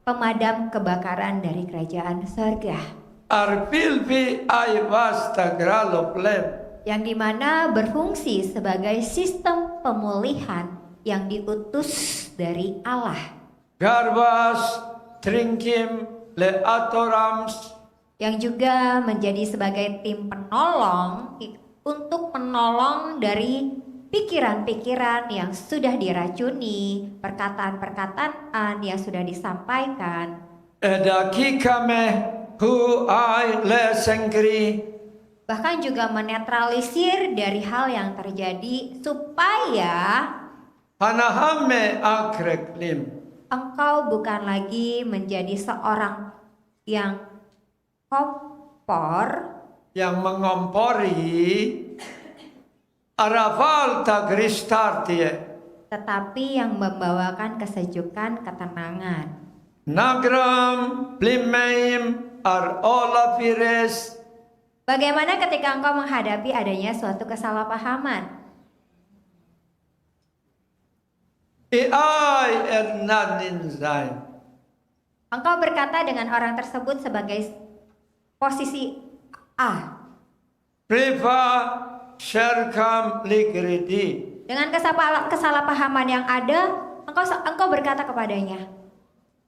pemadam kebakaran dari kerajaan surga. Arpilpi aivastagraloplem. Yang dimana berfungsi sebagai sistem pemulihan yang diutus dari Allah. Garbas trinkim leatorams. Yang juga menjadi sebagai tim penolong untuk menolong dari pikiran-pikiran yang sudah diracuni, perkataan-perkataan yang sudah disampaikan. Edakikame hu ai lesengkri. Bahkan juga menetralisir dari hal yang terjadi supaya Hanahame akreklim. engkau bukan lagi menjadi seorang yang kompor, yang mengompori Arafal tagristartie. tetapi yang membawakan kesejukan, ketenangan. Nagram plimeim ar ola pires. Bagaimana ketika engkau menghadapi adanya suatu kesalahpahaman? Iai ernanin zain. Engkau berkata dengan orang tersebut sebagai posisi A. Priva syarkam ligridi. Dengan kesalahpahaman yang ada, engkau berkata kepadanya,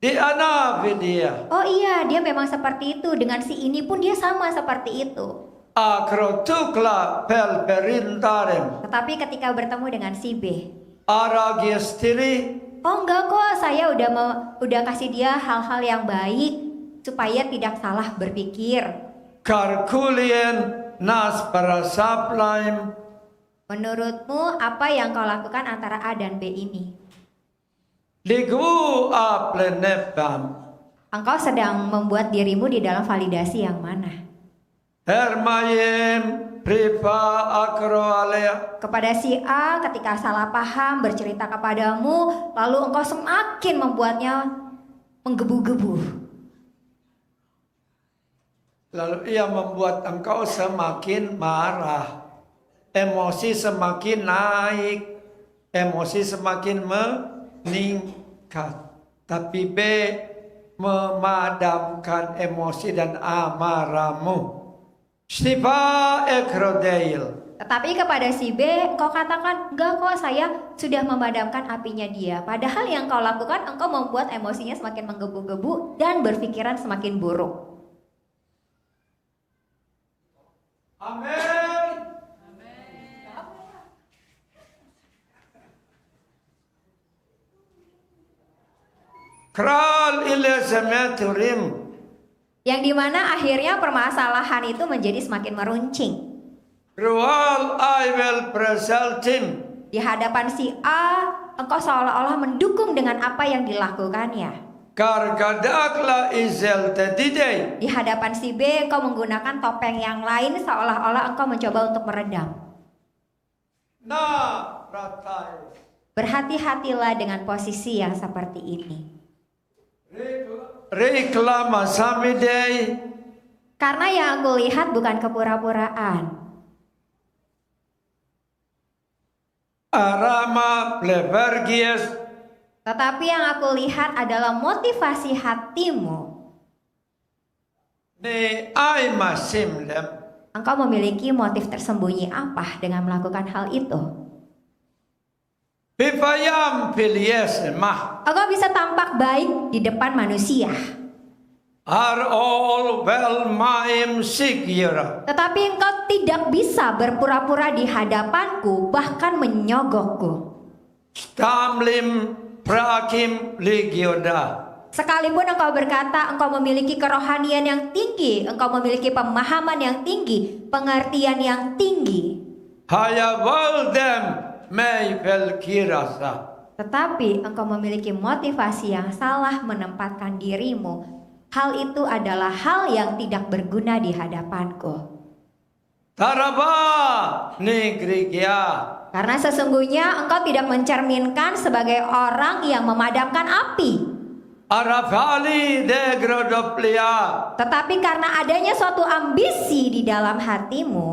Di ana vidya. oh iya, dia memang seperti itu. Dengan si ini pun dia sama seperti itu. Akrotukla pel perintarem. Tetapi ketika bertemu dengan si B, Aragiestiri. oh enggak kok, saya udah kasih dia hal-hal yang baik supaya tidak salah berpikir. Karkulien nas parasaplaim. Menurutmu apa yang kau lakukan antara A dan B ini? Ligu aplenepam. Engkau sedang membuat dirimu di dalam validasi yang mana? Hermayem priva akroalea. Kepada si A ketika salah paham bercerita kepadamu, lalu engkau semakin membuatnya menggebu-gebu. Lalu ia membuat engkau semakin marah. Emosi semakin naik. Emosi semakin meningkat. Tapi B memadamkan emosi dan amarahmu. Stipa ekrodeil. Tetapi kepada si B, engkau katakan, enggak kok, saya sudah memadamkan apinya dia. Padahal yang kau lakukan, engkau membuat emosinya semakin menggebu-gebu dan berpikiran semakin buruk. Amin. Kral ilesemeturim. Yang dimana akhirnya permasalahan itu menjadi semakin meruncing. Rual I will preseltim. Di hadapan si A, engkau seolah-olah mendukung dengan apa yang dilakukannya. Kargadakla izel tedidei. Di hadapan si B, engkau menggunakan topeng yang lain seolah-olah engkau mencoba untuk meredam. Nah, pratai. Berhati-hatilah dengan posisi yang seperti ini. Reklama samidei. Karena yang aku lihat bukan kepura-puraan. Arama plevergies. Tetapi yang aku lihat adalah motivasi hatimu. Ni aima simlem. Engkau memiliki motif tersembunyi apa dengan melakukan hal itu? Bipayam pilies mah. Engkau bisa tampak baik di depan manusia. Are all well maim sigira. Tetapi engkau tidak bisa berpura-pura di hadapanku, bahkan menyogokku. Stamlim prakim ligioda. Sekalipun engkau berkata engkau memiliki kerohanian yang tinggi, engkau memiliki pemahaman yang tinggi, pengertian yang tinggi, Haya valdem mei velkirasa. tetapi engkau memiliki motivasi yang salah menempatkan dirimu. Hal itu adalah hal yang tidak berguna di hadapanku. Taraba nigrigia. Karena sesungguhnya engkau tidak mencerminkan sebagai orang yang memadamkan api. Arafali degrodoplia. Tetapi karena adanya suatu ambisi di dalam hatimu,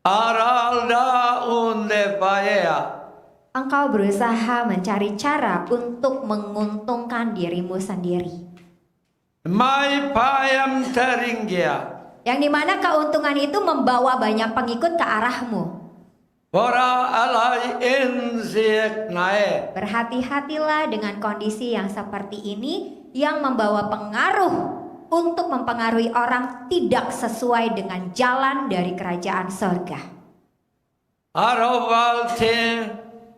Aralda unde paea. engkau berusaha mencari cara untuk menguntungkan dirimu sendiri. Mai payam teringgia. Yang dimana keuntungan itu membawa banyak pengikut ke arahmu. Ora alai inziek nae. Berhati-hatilah dengan kondisi yang seperti ini yang membawa pengaruh untuk mempengaruhi orang tidak sesuai dengan jalan dari kerajaan surga. Arovalte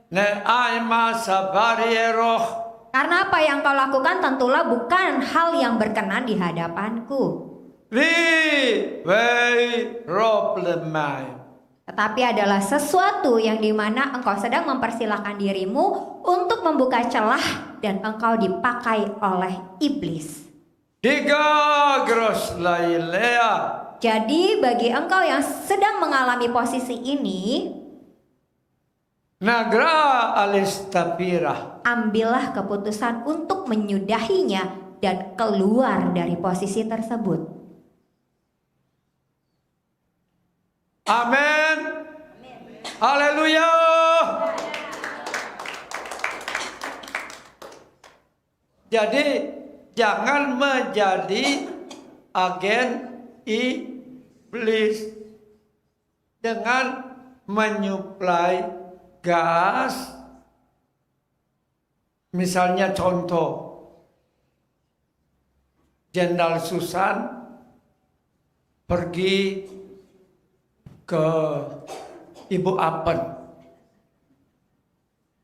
ne aima sabarieroh. Karena apa yang kau lakukan tentulah bukan hal yang berkenan di hadapanku. Vi vei roblemai. Tetapi adalah sesuatu yang dimana engkau sedang mempersilahkan dirimu untuk membuka celah dan engkau dipakai oleh iblis. Diga gros lailea. Jadi bagi engkau yang sedang mengalami posisi ini, Nagra alistapira. ambillah keputusan untuk menyudahinya dan keluar dari posisi tersebut. Amin. Haleluya. Jadi jangan menjadi agen iblis dengan menyuplai gas. Misalnya contoh, Jenderal Susan pergi ke Ibu Apen,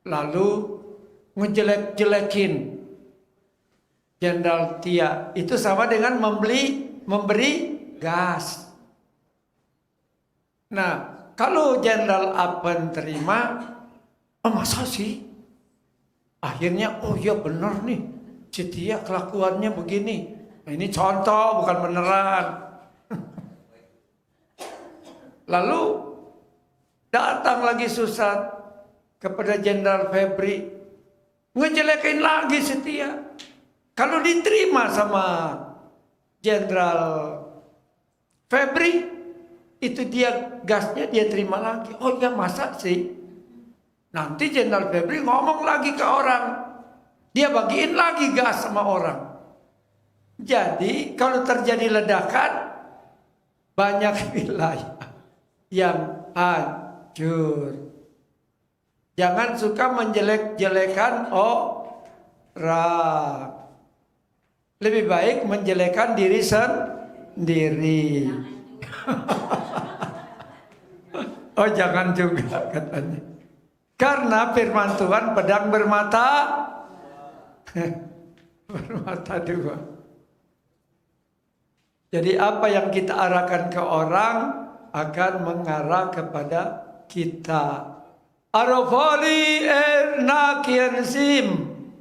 lalu ngejelek-jelekin Jenderal Tia. Itu sama dengan memberi gas. Nah, kalau Jenderal Apen terima, oh masa sih? Akhirnya, oh iya bener nih, si Tia kelakuannya begini. Nah, ini contoh, bukan beneran. Lalu datang lagi Susan kepada Jenderal Febri, ngejelekin lagi si Tia. Kalau diterima sama Jenderal Febri, itu dia gasnya dia terima lagi. Oh ya masa sih? Nanti Jenderal Febri ngomong lagi ke orang, dia bagiin lagi gas sama orang. Jadi kalau terjadi ledakan, banyak wilayah yang hancur. Jangan suka menjelek-jelekan orang. Lebih baik menjelekkan diri sendiri. Oh jangan juga katanya. Karena firman Tuhan pedang bermata bermata dua. Jadi apa yang kita arahkan ke orang akan mengarah kepada kita. Arofali ernakiansim.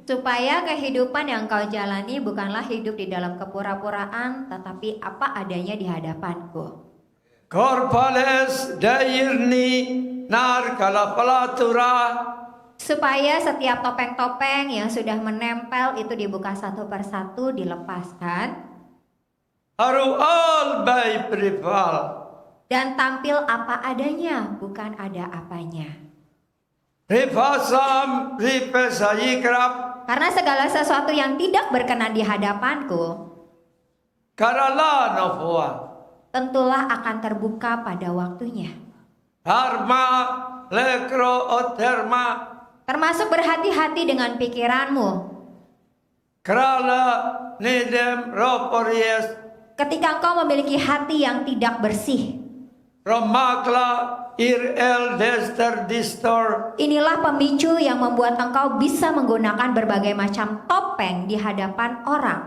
Supaya kehidupan yang kau jalani bukanlah hidup di dalam kepura-puraan, tetapi apa adanya di hadapanku. Korpales dairni narkala palatura. Supaya setiap topeng-topeng yang sudah menempel itu dibuka satu persatu, dilepaskan. Haru all by prival. Dan tampil apa adanya, bukan ada apanya. Ripasam ripesayikrap. Karena segala sesuatu yang tidak berkenan di hadapanku, Karala nofua. tentulah akan terbuka pada waktunya. Dharma lekro oterma. Termasuk berhati-hati dengan pikiranmu. Krala nidem ropories. Ketika engkau memiliki hati yang tidak bersih, Romakla irel dester distor. inilah pemicu yang membuat engkau bisa menggunakan berbagai macam topeng di hadapan orang.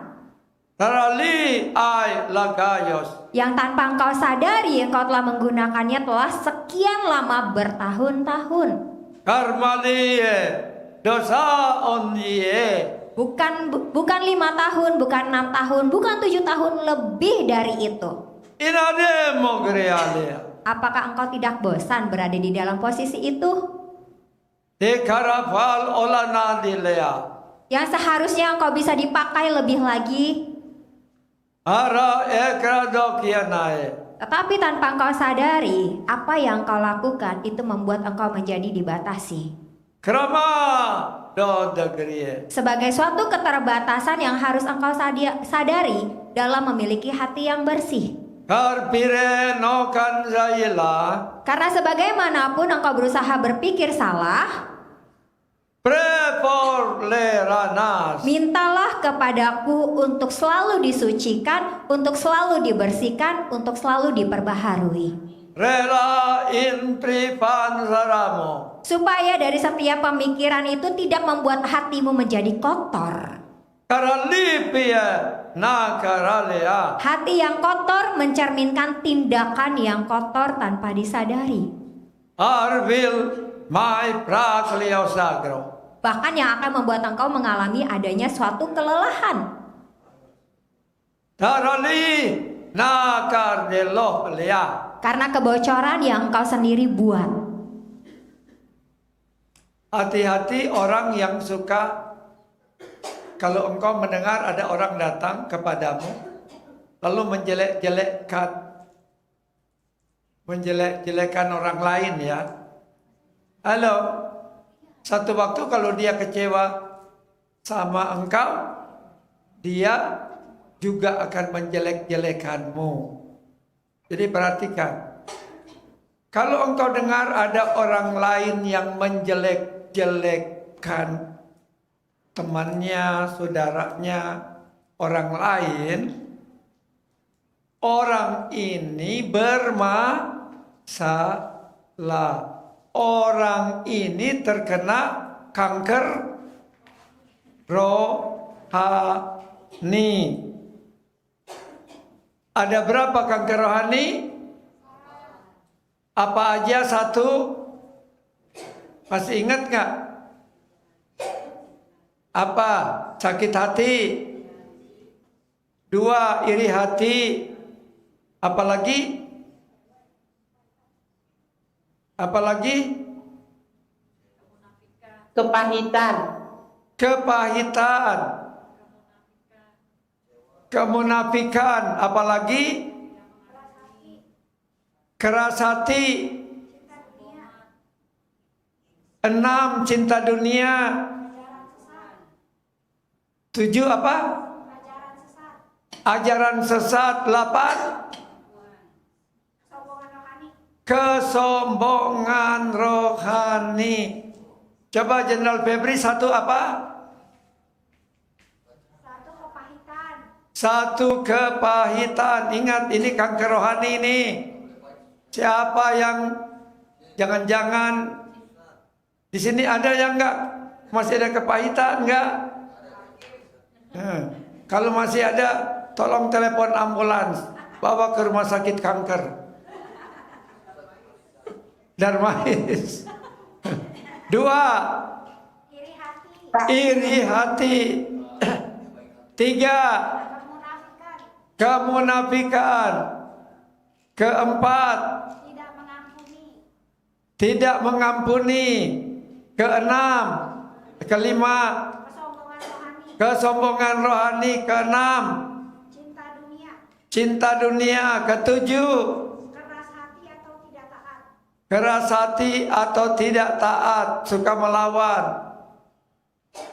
Tarali ay lagayos. Yang tanpa engkau sadari engkau telah menggunakannya telah sekian lama bertahun-tahun. Karmaliye dosa onye. Bukan 5 tahun, bukan 6 tahun, bukan 7 tahun, lebih dari itu. Inade mogrealia. Apakah engkau tidak bosan berada di dalam posisi itu? Dekarafal olana dilea. Yang seharusnya engkau bisa dipakai lebih lagi, Ara ekradokianae. tetapi tanpa engkau sadari, apa yang engkau lakukan itu membuat engkau menjadi dibatasi. Krama do degrie. Sebagai suatu keterbatasan yang harus engkau sadari dalam memiliki hati yang bersih. Karpire no kanzaila. Karena sebagaimanapun engkau berusaha berpikir salah, Prepor leranas. mintalah kepadaku untuk selalu disucikan, untuk selalu dibersihkan, untuk selalu diperbaharui. Rela in pripan saramo. Supaya dari setiap pemikiran itu tidak membuat hatimu menjadi kotor. Karalipia na karalea. Hati yang kotor mencerminkan tindakan yang kotor tanpa disadari. Arvil my praklio sagro. Bahkan yang akan membuat engkau mengalami adanya suatu kelelahan. Tarali na kardeloh lea. Karena kebocoran yang engkau sendiri buat. Hati-hati orang yang suka, kalau engkau mendengar ada orang datang kepadamu lalu menjelek-jelekan orang lain ya. Halo, satu waktu kalau dia kecewa sama engkau, dia juga akan menjelek-jelekanmu. Jadi perhatikan, kalau engkau dengar ada orang lain yang menjelek-jelekan temannya, saudaranya, orang lain, orang ini bermasalah. Orang ini terkena kanker rohani. Ada berapa kanker rohani? Apa aja? Satu? Masih ingat nggak? Apa? Sakit hati. Dua, iri hati. Apalagi? Apalagi? Kepahitan. Kepahitan. Kemunafikan. Apalagi? Keras hati. 6, cinta dunia. 7 apa? Ajaran sesat. 8, kesombongan rohani. Coba Jenderal Febri, 1 apa? 1 kepahitan. Ingat, ini kanker rohani ini. Siapa yang jangan-jangan di sini ada yang enggak masih ada kepahitan enggak? Kalau masih ada, tolong telepon ambulans, bawa ke rumah sakit kanker. Darmais. 2, iri hati. 3, kemunafikan. 4, tidak mengampuni. Keenam, kelima, kesombongan rohani. Keenam, cinta dunia. Ketujuh, keras hati atau tidak taat, suka melawan.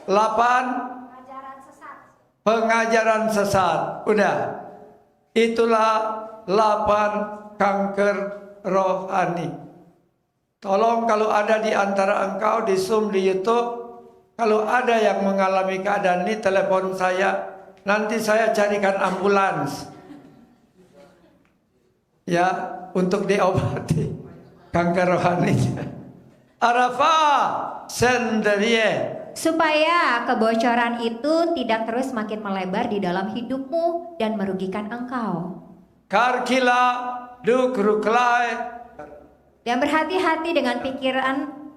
8, pengajaran sesat. Udah. Itulah 8 kanker rohani. Tolong kalau ada di antara engkau di Zoom, di YouTube, kalau ada yang mengalami keadaan ini, telepon saya. Nanti saya carikan ambulans. Ya, untuk diobati kanker rohaninya. Arafah sendirian. Supaya kebocoran itu tidak terus makin melebar di dalam hidupmu dan merugikan engkau. Karkila dukruklai. Dan berhati-hati dengan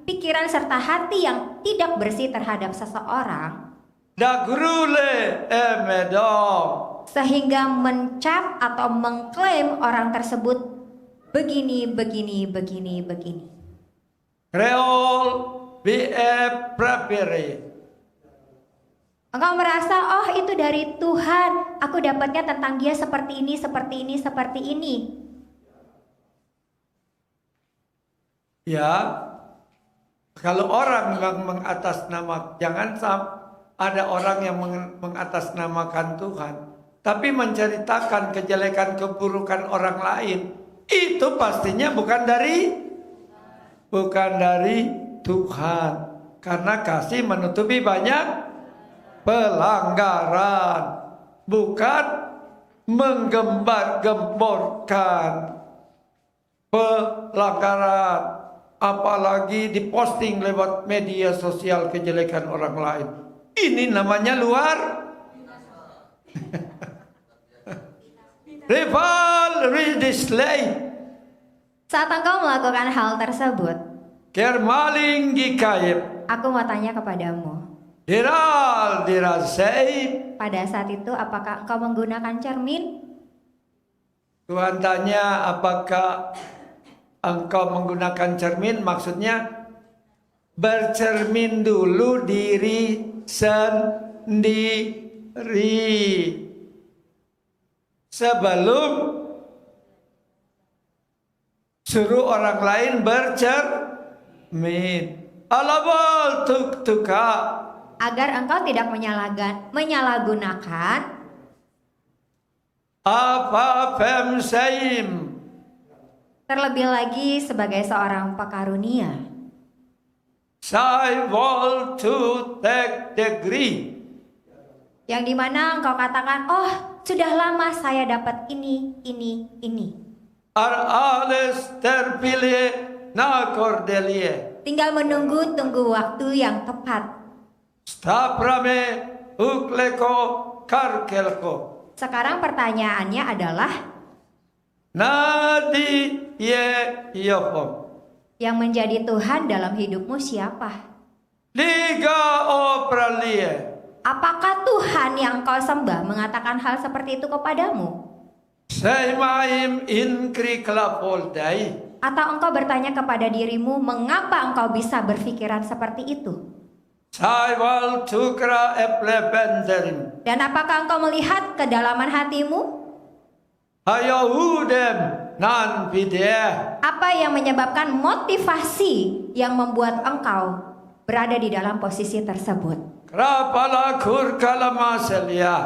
pikiran serta hati yang tidak bersih terhadap seseorang, Dagrule emedom. sehingga mencap atau mengklaim orang tersebut begini. Kreol BF prepare. Engkau merasa, oh itu dari Tuhan, aku dapatnya tentang dia seperti ini. Ya, kalau orang yang jangan sampai ada orang yang mengatasnamakan Tuhan, tapi menceritakan kejelekan keburukan orang lain, itu pastinya bukan dari Tuhan. Karena kasih menutupi banyak pelanggaran, bukan menggembar-gemborkan pelanggaran, apalagi diposting lewat media sosial kejelekan orang lain. Ini namanya luar rival display. Saat engkau melakukan hal tersebut, Kermaling gikayep. aku mau tanya kepadamu, Dirasei. pada saat itu apakah engkau menggunakan cermin? Tuhan tanya apakah engkau menggunakan cermin, maksudnya bercermin dulu diri sendiri sebelum suruh orang lain bercermin. Alabal tuk-tuka. Agar engkau tidak menyalahgunakan Apa pemsaim. terlebih lagi sebagai seorang pekarunia. I want to take degree. Yang dimana engkau katakan, oh sudah lama saya dapat ini. Alles terpilih na cordelie. Tinggal tunggu waktu yang tepat. Staprame ukleko karkelko. Sekarang pertanyaannya adalah, Nadi ye yopom. yang menjadi Tuhan dalam hidupmu siapa? Liga opralie. Apakah Tuhan yang kau sembah mengatakan hal seperti itu kepadamu? Seimaim inkri klapoldai. Atau engkau bertanya kepada dirimu, mengapa engkau bisa berpikiran seperti itu? Saiwal tukra eplebenderim. Dan apakah engkau melihat kedalaman hatimu? Hayahudem nan pideh. Apa yang menyebabkan motivasi yang membuat engkau berada di dalam posisi tersebut? Krapala kurkalamaselia.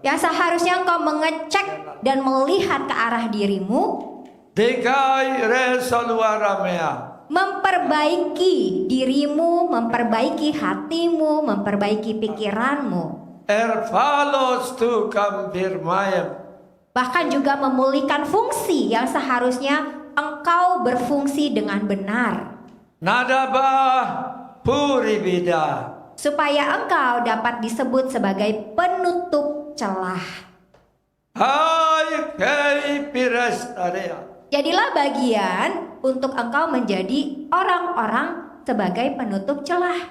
Yang seharusnya engkau mengecek dan melihat ke arah dirimu, Degai resoluaramea. memperbaiki dirimu, memperbaiki hatimu, memperbaiki pikiranmu, Erfalos tu kampirmayem. bahkan juga memulihkan fungsi yang seharusnya engkau berfungsi dengan benar, Nadabah puribida. supaya engkau dapat disebut sebagai penutup celah. Hai kei pires area. Jadilah bagian untuk engkau menjadi orang-orang sebagai penutup celah.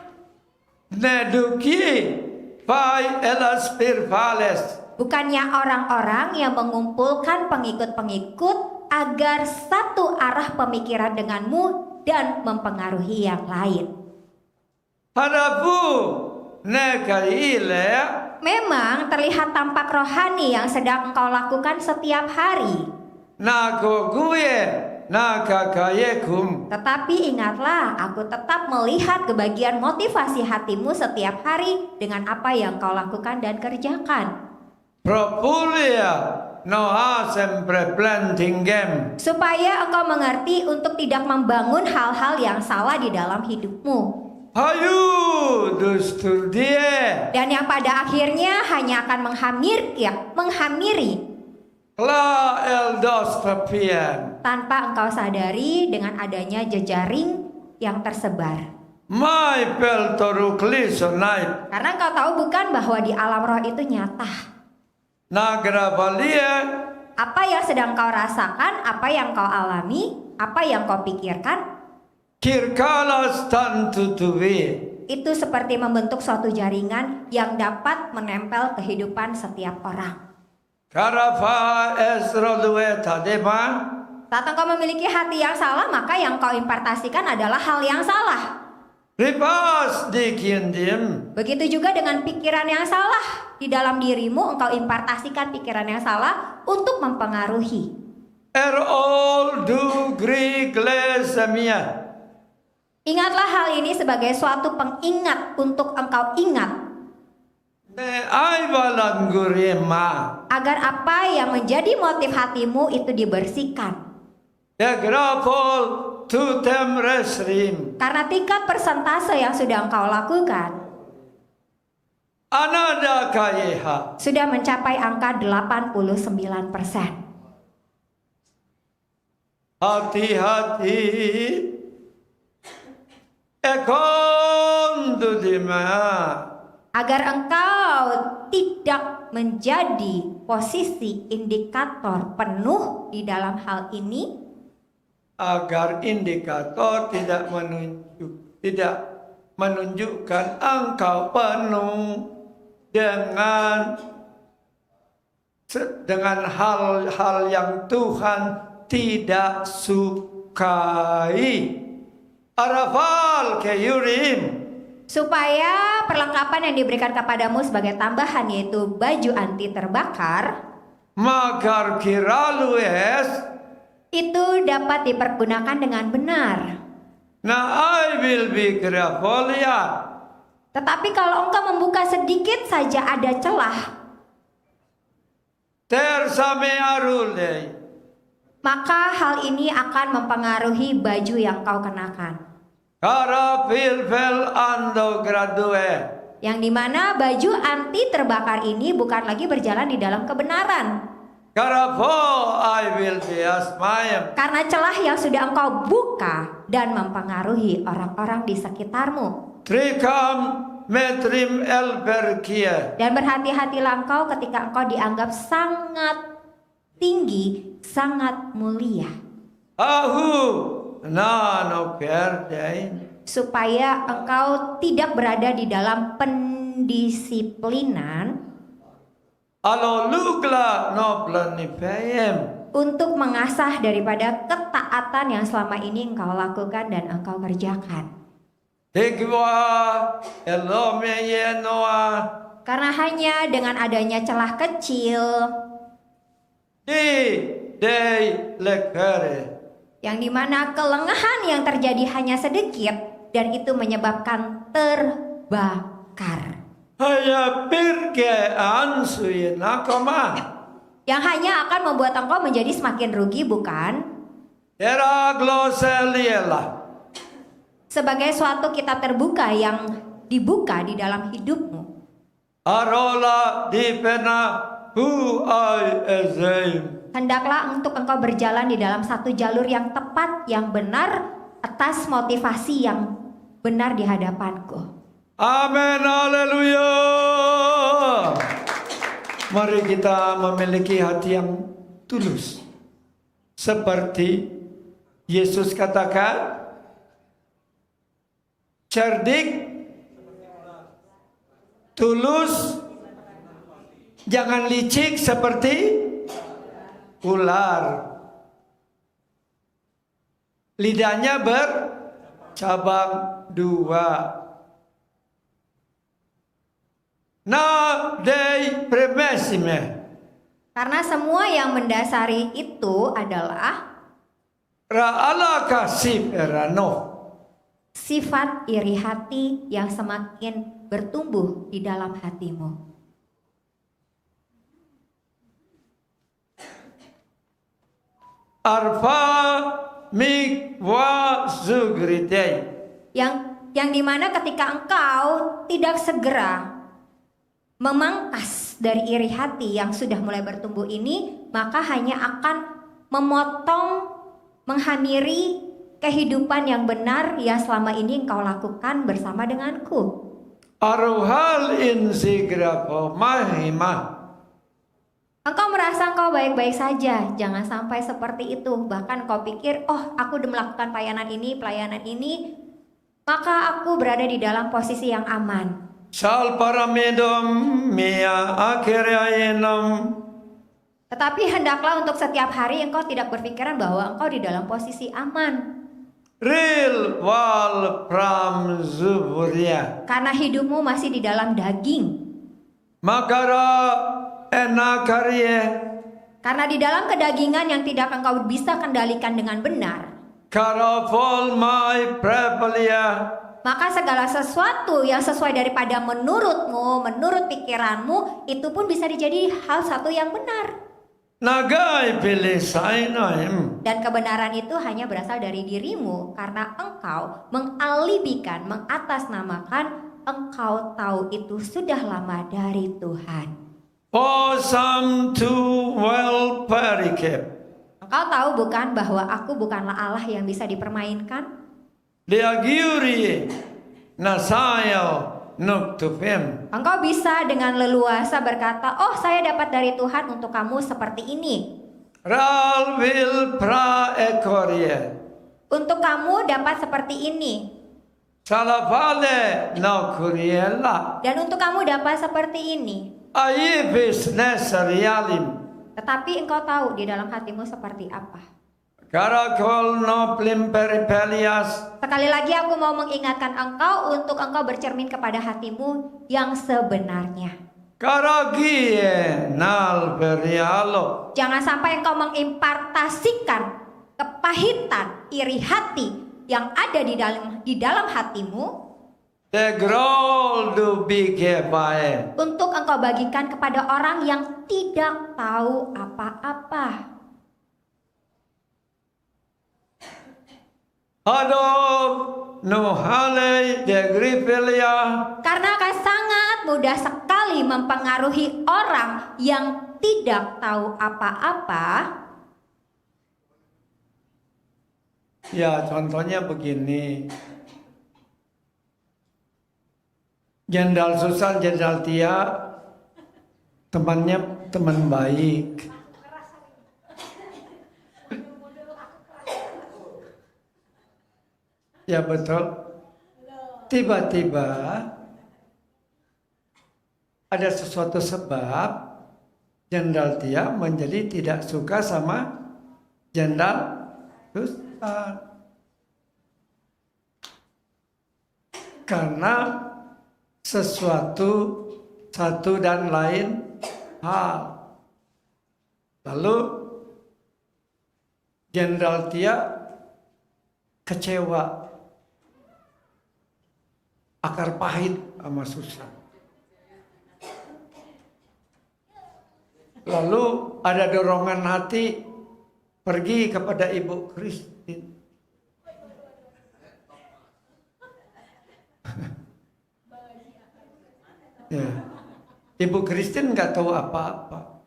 Neduki pai elas pirvales. Bukannya orang-orang yang mengumpulkan pengikut-pengikut agar satu arah pemikiran denganmu dan mempengaruhi yang lain. Harapu nekaile Memang terlihat tampak rohani yang sedang engkau lakukan setiap hari. nako guye nakakayekum. Tetapi ingatlah, aku tetap melihat kebagian motivasi hatimu setiap hari dengan apa yang kau lakukan dan kerjakan. Propulia noha sempre planting game. Supaya engkau mengerti untuk tidak membangun hal-hal yang salah di dalam hidupmu. Hayu dustur dia. Dan yang pada akhirnya hanya akan menghamiri La eldos papian. tanpa engkau sadari dengan adanya jejaring yang tersebar. Mai pel torukli sonai. Karena engkau tahu bukan bahwa di alam roh itu nyata. Nagra balia. Apa yang sedang kau rasakan, apa yang kau alami, apa yang kau pikirkan, Kirkalas tantu tuwi. itu seperti membentuk suatu jaringan yang dapat menempel kehidupan setiap orang. Karafa esrodue tadema. Saat engkau memiliki hati yang salah, maka yang kau impartasikan adalah hal yang salah. Ripas dikindim. Begitu juga dengan pikiran yang salah. Di dalam dirimu engkau impartasikan pikiran yang salah untuk mempengaruhi. All do Greek-lesemia. Ingatlah hal ini sebagai suatu pengingat untuk engkau ingat. Ne aivalangurima. Agar apa yang menjadi motif hatimu itu dibersihkan. Degrapol tutem resrim. Karena tingkat persentase yang sudah engkau lakukan Anada kayeha. sudah mencapai angka 89%. Hati-hati. Ekondudima. Agar engkau tidak menjadi posisi indikator penuh di dalam hal ini, Agar indikator tidak menunjukkan engkau penuh dengan hal-hal yang Tuhan tidak sukai. Arafal keyurim. supaya perlengkapan yang diberikan kepadamu sebagai tambahan yaitu baju anti terbakar Magar kiralues. itu dapat dipergunakan dengan benar. Na I will be grafolia. Tetapi kalau engkau membuka sedikit saja ada celah, Tersame arule. maka hal ini akan mempengaruhi baju yang kau kenakan. Karapil fel ando gradue. Yang dimana baju anti terbakar ini bukan lagi berjalan di dalam kebenaran. Karapo I will be asmayam. Karena celah yang sudah engkau buka dan mempengaruhi orang-orang di sekitarmu. Trikam metrim elberkia. Dan berhati-hatilah engkau ketika engkau dianggap sangat tinggi, sangat mulia. Ahu nano perdain. Supaya engkau tidak berada di dalam pendisiplinan Alo lugla no planipayem. untuk mengasah daripada ketaatan yang selama ini engkau lakukan dan engkau kerjakan. Tegwa elome noa. Karena hanya dengan adanya celah kecil Day lekare. yang dimana kelengahan yang terjadi hanya sedikit dan itu menyebabkan terbakar. Haya pirke ansui nakoma. Yang hanya akan membuat engkau menjadi semakin rugi, bukan? Era gloseliela. Sebagai suatu kitab terbuka yang dibuka di dalam hidupmu. Arola dipena hu I ezeim. Hendaklah untuk engkau berjalan di dalam satu jalur yang tepat, yang benar, atas motivasi yang benar di hadapanku. Amin, haleluya. Mari kita memiliki hati yang tulus. Seperti Yesus katakan, cerdik, tulus, jangan licik seperti ular. lidahnya bercabang dua. Nah, dei premessime. Karena semua yang mendasari itu adalah Ra'ala kasih erano. sifat iri hati yang semakin bertumbuh di dalam hatimu. Arfa mik wa zugritei. Yang dimana ketika engkau tidak segera memangkas dari iri hati yang sudah mulai bertumbuh ini, maka hanya akan memotong, menghamiri kehidupan yang benar yang selama ini engkau lakukan bersama denganku. Aruhal insigra mahima. Engkau merasa engkau baik-baik saja, jangan sampai seperti itu. Bahkan kau pikir, oh aku udah melakukan pelayanan ini, maka aku berada di dalam posisi yang aman. Sal paramedom mia akhirayenam. Tetapi hendaklah untuk setiap hari engkau tidak berpikiran bahwa engkau di dalam posisi aman. Ril wal pram zuburia. Karena hidupmu masih di dalam daging. Makara enakarye. Karena di dalam kedagingan yang tidak engkau bisa kendalikan dengan benar, Karafol mai prepalia. maka segala sesuatu yang sesuai daripada menurutmu, menurut pikiranmu, itu pun bisa dijadi hal satu yang benar. Nagai pilih sainaim. Dan kebenaran itu hanya berasal dari dirimu karena engkau mengalibikan, mengatasnamakan engkau tahu itu sudah lama dari Tuhan. Osam tu well perikep. Engkau tahu bukan bahwa aku bukanlah Allah yang bisa dipermainkan? Diagiuri nasayo nuktupim. Engkau bisa dengan leluasa berkata, oh saya dapat dari Tuhan untuk kamu seperti ini. Ral vil pra ekorie. Untuk kamu dapat seperti ini. Salafale nakuriela. Dan untuk kamu dapat seperti ini. Ayibis nesarialim. Tetapi engkau tahu di dalam hatimu seperti apa. Karakol no plim peripelias. Sekali lagi aku mau mengingatkan engkau untuk engkau bercermin kepada hatimu yang sebenarnya. Karagie nal perialo. Jangan sampai engkau mengimpartasikan kepahitan, iri hati yang ada di dalam hatimu The grol du bige bae. untuk engkau bagikan kepada orang yang tidak tahu apa-apa. Adov no hale de gripelia. Karena akan sangat mudah sekali mempengaruhi orang yang tidak tahu apa-apa. Ya contohnya begini. Jenderal Susan, Jenderal Tia, temannya teman baik. Ya betul. Tiba-tiba ada sesuatu sebab Jenderal Tia menjadi tidak suka sama Jenderal Susan. Karena sesuatu satu dan lain hal. Lalu Jenderal Tia kecewa, akar pahit sama Susan. Lalu ada dorongan hati pergi kepada Ibu Christine. Ya. Ibu Christine nggak tahu apa-apa.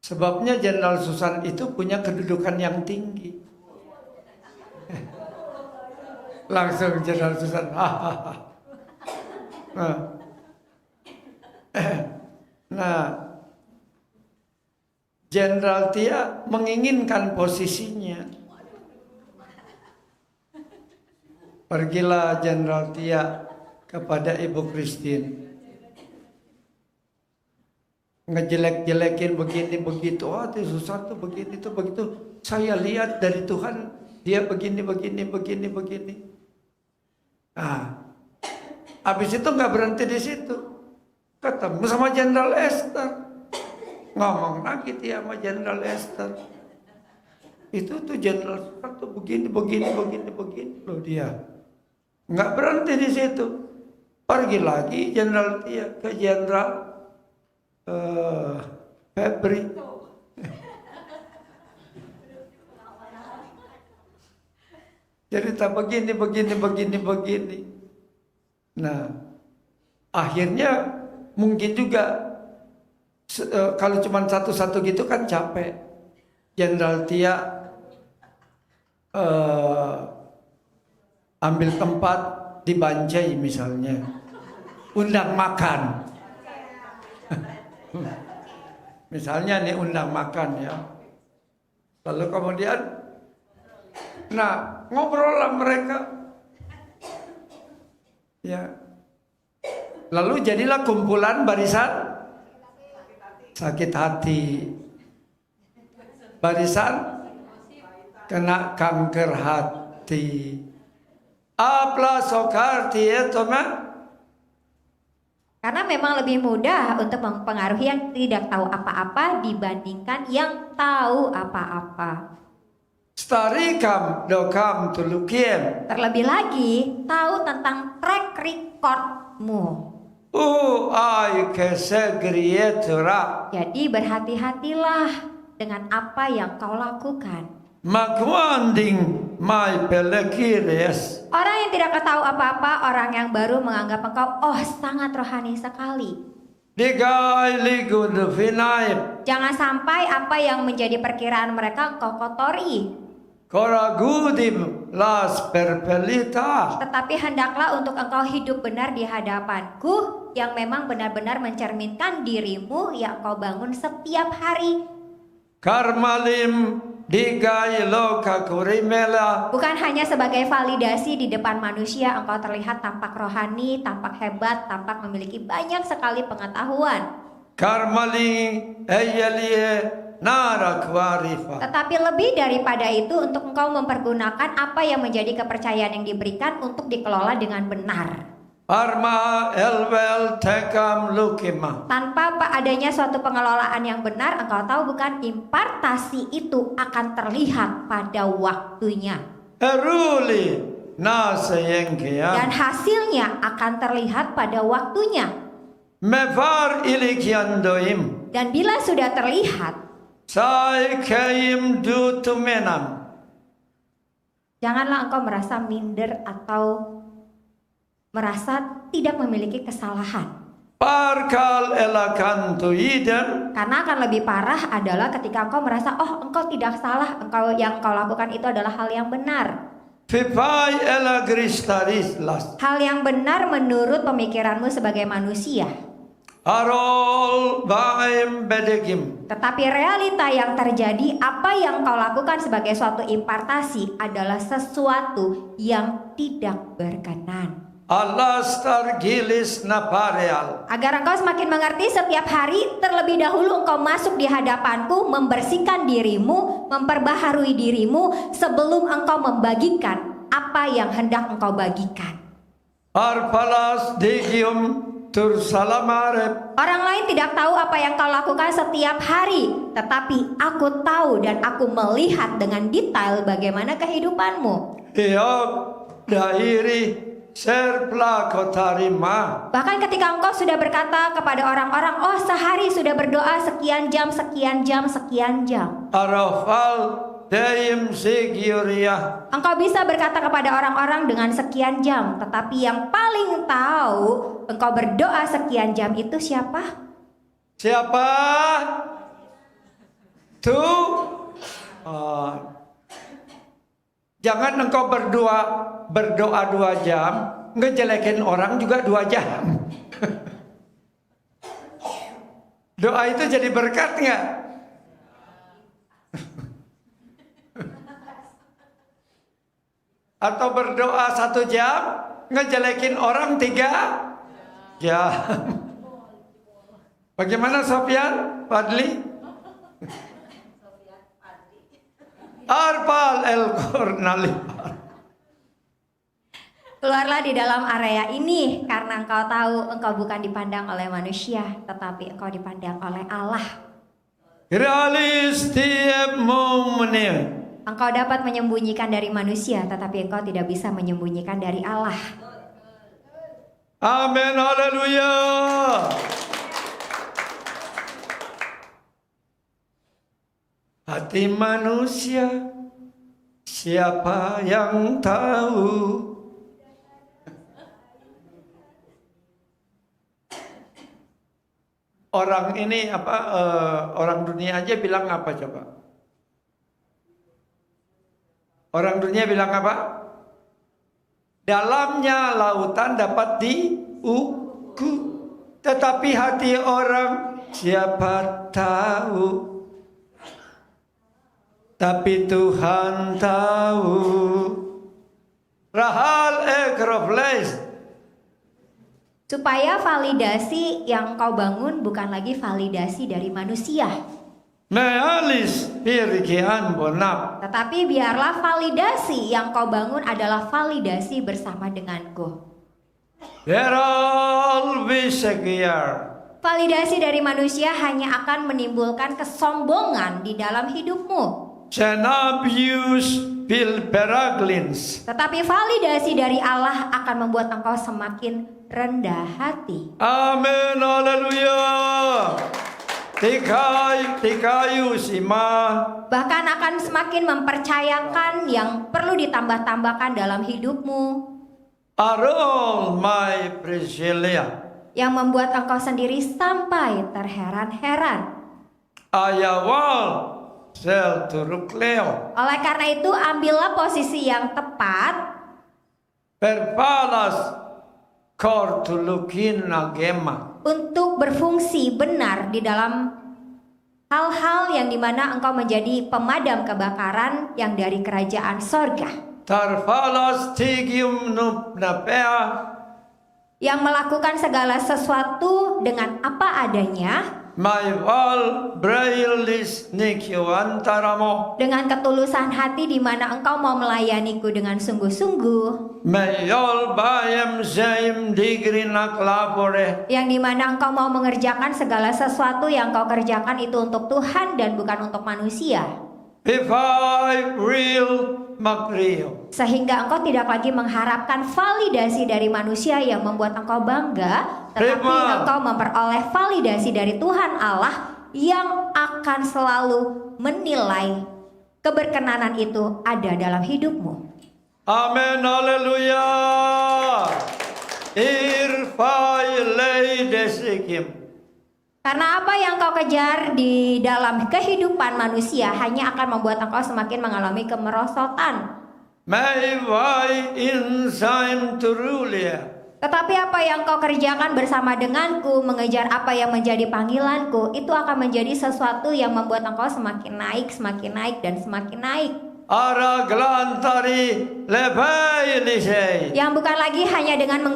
Sebabnya Jenderal Susan itu punya kedudukan yang tinggi. Langsung Jenderal Susan. Nah, Jenderal Tia menginginkan posisinya. Pergilah Jenderal Tia kepada Ibu Christine. Ngejelek-jelekin begini begitu, oh itu susah tuh begini tuh begitu. Saya lihat dari Tuhan Dia begini. Nah, habis itu nggak berhenti di situ. Ketemu sama Jenderal Esther. Ngomong lagi dia sama Jenderal Esther. Itu tuh Jenderal Esther tuh begini loh dia. Nggak berhenti di situ. Pergi lagi Jenderal dia ke Jenderal Febri. Cerita begini. Nah, akhirnya mungkin juga kalau cuma satu-satu gitu kan capek. Jenderal Tia ambil tempat di Banjai misalnya, undang makan. Misalnya nih undang makan ya. Lalu kemudian, nah ngobrol lah mereka. Ya. Lalu jadilah kumpulan barisan sakit hati. Barisan kena kanker hati. Apla sokarti itu mah. Karena memang lebih mudah untuk mempengaruhi yang tidak tahu apa-apa dibandingkan yang tahu apa-apa. Starikam dokam tulukiem. Terlebih lagi, tahu tentang track recordmu. Ay kesegriyetura. Jadi berhati-hatilah dengan apa yang kau lakukan. Magwanding mai pelekires. Orang yang tidak tahu apa-apa, orang yang baru menganggap engkau sangat rohani sekali. Digai ligud finaib. Jangan sampai apa yang menjadi perkiraan mereka engkau kotori. Koragudim las perpelita. Tetapi hendaklah untuk engkau hidup benar di hadapanku, yang memang benar-benar mencerminkan dirimu yang engkau bangun setiap hari. Karmalim digai loka kurimela. Bukan hanya sebagai validasi di depan manusia engkau terlihat tampak rohani, tampak hebat, tampak memiliki banyak sekali pengetahuan. Karmali eyelie narak warifa. Tetapi lebih daripada itu, untuk engkau mempergunakan apa yang menjadi kepercayaan yang diberikan untuk dikelola dengan benar. Arma elvel tekam lukima. Tanpa adanya suatu pengelolaan yang benar, engkau tahu bukan, impartasi itu akan terlihat pada waktunya. Eruli nasayengkia. Dan hasilnya akan terlihat pada waktunya. Mevar ilikiandoim. Dan bila sudah terlihat, Sai keim dutumenam. janganlah engkau merasa minder atau merasa tidak memiliki kesalahan. Parkal elakantu iden. Karena akan lebih parah adalah ketika engkau merasa engkau tidak salah, yang engkau lakukan itu adalah hal yang benar. Pipai elagristarislas. Hal yang benar menurut pemikiranmu sebagai manusia. Arol baim bedegim. Tetapi realita yang terjadi, apa yang kau lakukan sebagai suatu impartasi adalah sesuatu yang tidak berkenan. Alastar gilis napareal. Agar engkau semakin mengerti, setiap hari terlebih dahulu engkau masuk di hadapanku, membersihkan dirimu, memperbaharui dirimu sebelum engkau membagikan apa yang hendak engkau bagikan. Arpalas degium tursalamare. Orang lain tidak tahu apa yang kau lakukan setiap hari, tetapi aku tahu dan aku melihat dengan detail bagaimana kehidupanmu. Iok dairi serpla kotarima. Bahkan ketika engkau sudah berkata kepada orang-orang, sehari sudah berdoa sekian jam, sekian jam, sekian jam. Arafal deim sigiuriah. Engkau bisa berkata kepada orang-orang dengan sekian jam, tetapi yang paling tahu engkau berdoa sekian jam itu siapa? Siapa? Tuh. Jangan engkau berdoa 2 jam, ngejelekin orang juga 2 jam. Doa itu jadi berkat nggak? Atau berdoa 1 jam, ngejelekin orang 3 jam. Bagaimana Sofyan? Fadli? Arpal el Cornalipal. Keluarlah di dalam area ini karena engkau tahu engkau bukan dipandang oleh manusia, tetapi engkau dipandang oleh Allah. Realis tiap momennya. Engkau dapat menyembunyikan dari manusia, tetapi engkau tidak bisa menyembunyikan dari Allah. Amin, haleluya. Hati manusia, siapa yang tahu? Orang ini orang dunia aja bilang apa coba? Orang dunia bilang apa? Dalamnya lautan dapat diukur, tetapi hati orang siapa tahu? Tapi Tuhan tahu. Rahal ekrovles. Supaya validasi yang kau bangun bukan lagi validasi dari manusia, Mealis pirkian bonap. tetapi biarlah validasi yang kau bangun adalah validasi bersama denganku. Derol bisekiar. Validasi dari manusia hanya akan menimbulkan kesombongan di dalam hidupmu. Cenabius pilperaglins. Tetapi validasi dari Allah akan membuat engkau semakin rendah hati. Amin, haleluya. Tikayu sima. Bahkan akan semakin mempercayakan yang perlu ditambah-tambahkan dalam hidupmu, Arol my presilia. yang membuat engkau sendiri sampai terheran-heran. Ayawal sel turukleo. Oleh karena itu, ambillah posisi yang tepat Perpalas kortulukin agema. untuk berfungsi benar di dalam hal-hal yang dimana engkau menjadi pemadam kebakaran yang dari kerajaan sorga, Tarfalas tigium nupnapea. yang melakukan segala sesuatu dengan apa adanya, Maival brailis nikyo antaramo. dengan ketulusan hati di mana engkau mau melayaniku dengan sungguh-sungguh, Mayol bayam zaim digrinak lapore. yang dimana engkau mau mengerjakan segala sesuatu yang kau kerjakan itu untuk Tuhan dan bukan untuk manusia, Pivai real makrio. sehingga engkau tidak lagi mengharapkan validasi dari manusia yang membuat engkau bangga, tetapi Prima. engkau memperoleh validasi dari Tuhan Allah yang akan selalu menilai keberkenanan itu ada dalam hidupmu. Amen, haleluya. Irfai leidesikim. Karena apa yang kau kejar di dalam kehidupan manusia hanya akan membuat engkau semakin mengalami kemerosotan. Maivai insaim turulia. Tetapi apa yang kau kerjakan bersama denganku, mengejar apa yang menjadi panggilanku, itu akan menjadi sesuatu yang membuat engkau semakin naik, dan semakin naik. Ara glantari lepai lisei. Yang bukan lagi hanya dengan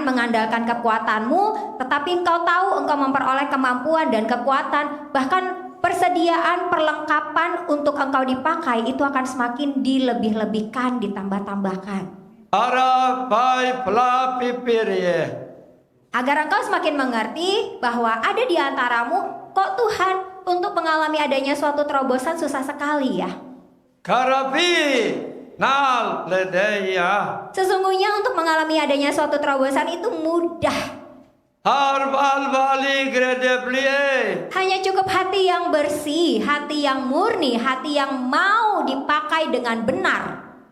mengandalkan kekuatanmu, tetapi engkau tahu engkau memperoleh kemampuan dan kekuatan, bahkan persediaan perlengkapan untuk engkau dipakai itu akan semakin dilebih-lebihkan, ditambah-tambahkan. Ara pai plapipirie. Agar engkau semakin mengerti bahwa ada di antaramu, kok Tuhan untuk mengalami adanya suatu terobosan susah sekali ya. Karapi nal ledeya. Sesungguhnya untuk mengalami adanya suatu terobosan itu mudah. Harbal bali gredeblie. Hanya cukup hati yang bersih, hati yang murni, hati yang mau dipakai dengan benar.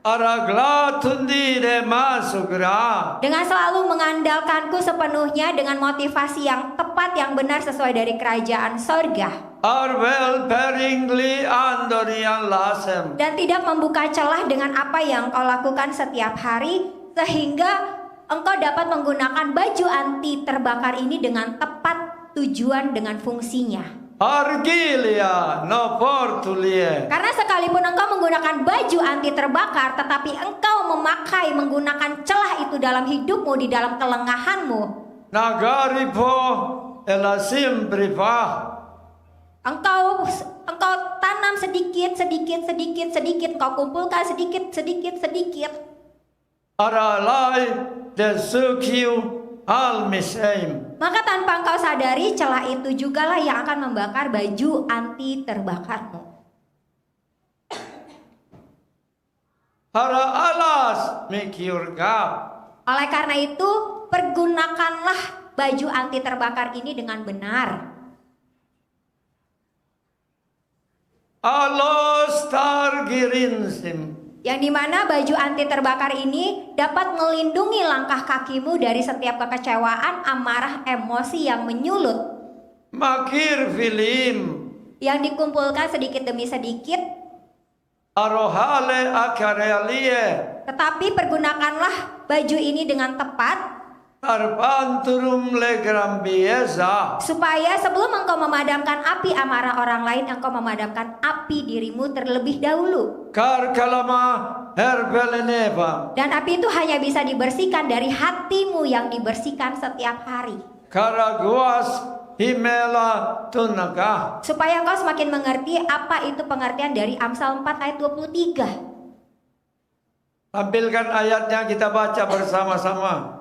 Aragla tundi de masugra. Dengan selalu mengandalkanku sepenuhnya dengan motivasi yang tepat, yang benar sesuai dari kerajaan sorga. Arvel peringli andorian lasem. Dan tidak membuka celah dengan apa yang kau lakukan setiap hari, sehingga engkau dapat menggunakan baju anti terbakar ini dengan tepat tujuan dengan fungsinya. Argilia no portulie. Karena sekalipun engkau menggunakan baju anti terbakar, tetapi engkau menggunakan celah itu dalam hidupmu, di dalam kelengahanmu, Nagaripo elasim priva. engkau tanam tanam sedikit, kau kumpulkan sedikit. Aralai desukiu al-misaim. Maka tanpa engkau sadari, celah itu jugalah yang akan membakar baju anti terbakarmu. Ara alas mikiurgap. Oleh karena itu, pergunakanlah baju anti terbakar ini dengan benar. Alos targirinsim. Yang dimana baju anti terbakar ini dapat melindungi langkah kakimu dari setiap kekecewaan, amarah, emosi yang menyulut, Makir filim. yang dikumpulkan sedikit demi sedikit. Arohale akarealie. Tetapi pergunakanlah baju ini dengan tepat, Arpanturum legram biasa. supaya sebelum engkau memadamkan api amarah orang lain, engkau memadamkan api dirimu terlebih dahulu. Kar kalama herbeleneva. Dan api itu hanya bisa dibersihkan dari hatimu yang dibersihkan setiap hari. Karaguas himela tunaga. Supaya engkau semakin mengerti apa itu pengertian dari Amsal 4 ayat 23. Tampilkan ayatnya, kita baca bersama-sama.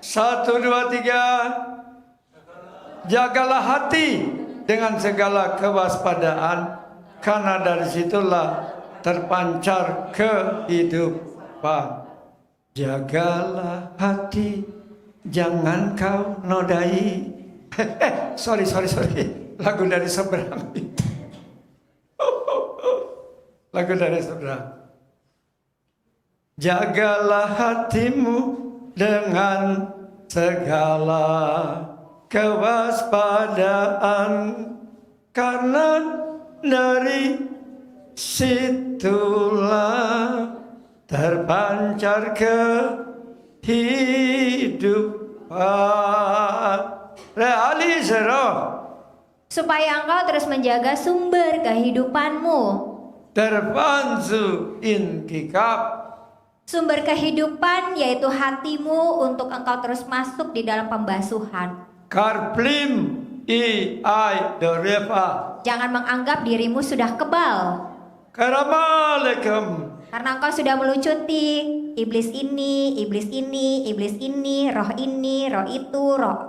Satu, dua, tiga. Jagalah hati dengan segala kewaspadaan, karena dari situlah terpancar kehidupan. Jagalah hati, jangan kau nodai. Sorry. Lagu dari seberang. Lagu dari seberang. Jagalah hatimu dengan segala kewaspadaan, karena dari situlah terpancar kehidupan. Realisero. Supaya engkau terus menjaga sumber kehidupanmu. Terpansu in kikap. Sumber kehidupan yaitu hatimu, untuk engkau terus masuk di dalam pembasuhan. Karplim i ai dorepa. Jangan menganggap dirimu sudah kebal, Karamalekum. karena engkau sudah melucuti iblis ini, roh itu, roh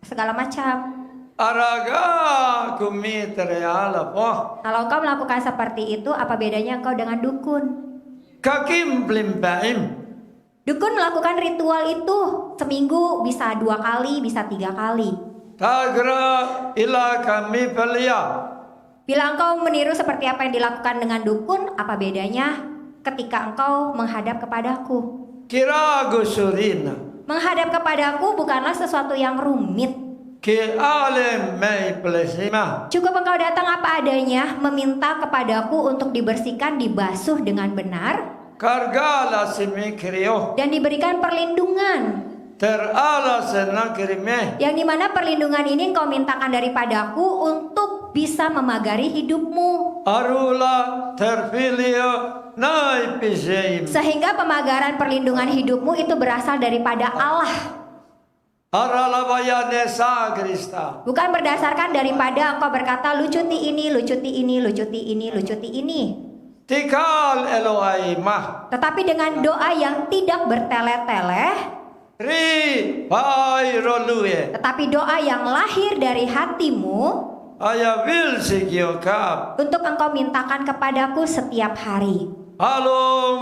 segala macam. Araga kumitere alapo. Kalau engkau melakukan seperti itu, apa bedanya engkau dengan dukun? Kakim blimbaim. Dukun melakukan ritual itu seminggu bisa 2 kali, bisa 3 kali. Tagra ila kami pelia. Bila engkau meniru seperti apa yang dilakukan dengan dukun, apa bedanya ketika engkau menghadap kepadaku? Kira gusurina. Menghadap kepadaku bukanlah sesuatu yang rumit. Ki alem mei plesima. Cukup engkau datang apa adanya, meminta kepadaku untuk dibersihkan, dibasuh dengan benar, Kargala simikrio. dan diberikan perlindungan. Terala senakrime. Yang dimana perlindungan ini engkau mintakan daripadaku untuk bisa memagari hidupmu. Arula terfilio nai piseim. Sehingga pemagaran perlindungan hidupmu itu berasal daripada Allah. Arala bayane sagrista. Bukan berdasarkan daripada engkau berkata lucuti ini. Tikal Elohai mah. Tetapi dengan doa yang tidak bertele-tele, Ri pai rolue. tetapi doa yang lahir dari hatimu, Aya vil sigiokap. untuk engkau mintakan kepadaku setiap hari. Alum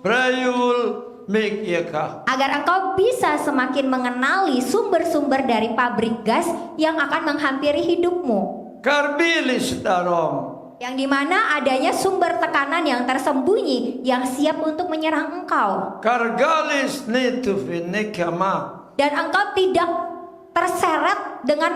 Brayul Mikyaka. Agar engkau bisa semakin mengenali sumber-sumber dari pabrik gas yang akan menghampiri hidupmu. Karbilis darong. Yang dimana adanya sumber tekanan yang tersembunyi yang siap untuk menyerang engkau. Kargalis nitu finikama. Dan engkau tidak terseret dengan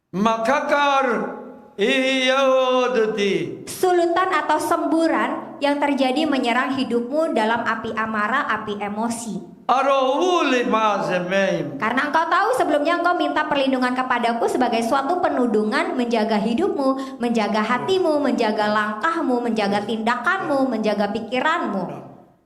Makakar iyodudi. sulutan atau semburan yang terjadi menyerang hidupmu dalam api amarah, api emosi. Arawuli mazemeim. Karena engkau tahu sebelumnya engkau minta perlindungan kepadaku sebagai suatu penudungan menjaga hidupmu, menjaga hatimu, menjaga langkahmu, menjaga tindakanmu, menjaga pikiranmu.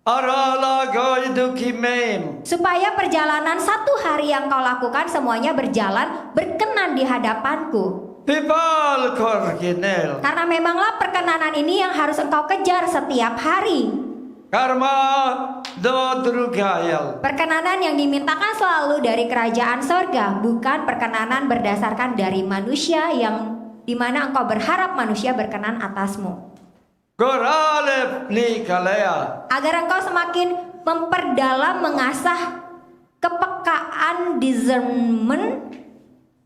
Arala goidukimem. Supaya perjalanan satu hari yang kau lakukan semuanya berjalan berkenan di hadapanku. Pipal korkinel. Karena memanglah perkenanan ini yang harus engkau kejar setiap hari. Karma dodrugayal. Perkenanan yang dimintakan selalu dari kerajaan sorga, bukan perkenanan berdasarkan dari manusia yang dimana engkau berharap manusia berkenan atasmu. Goralef nikalea. Agar engkau semakin memperdalam mengasah kepekaan discernment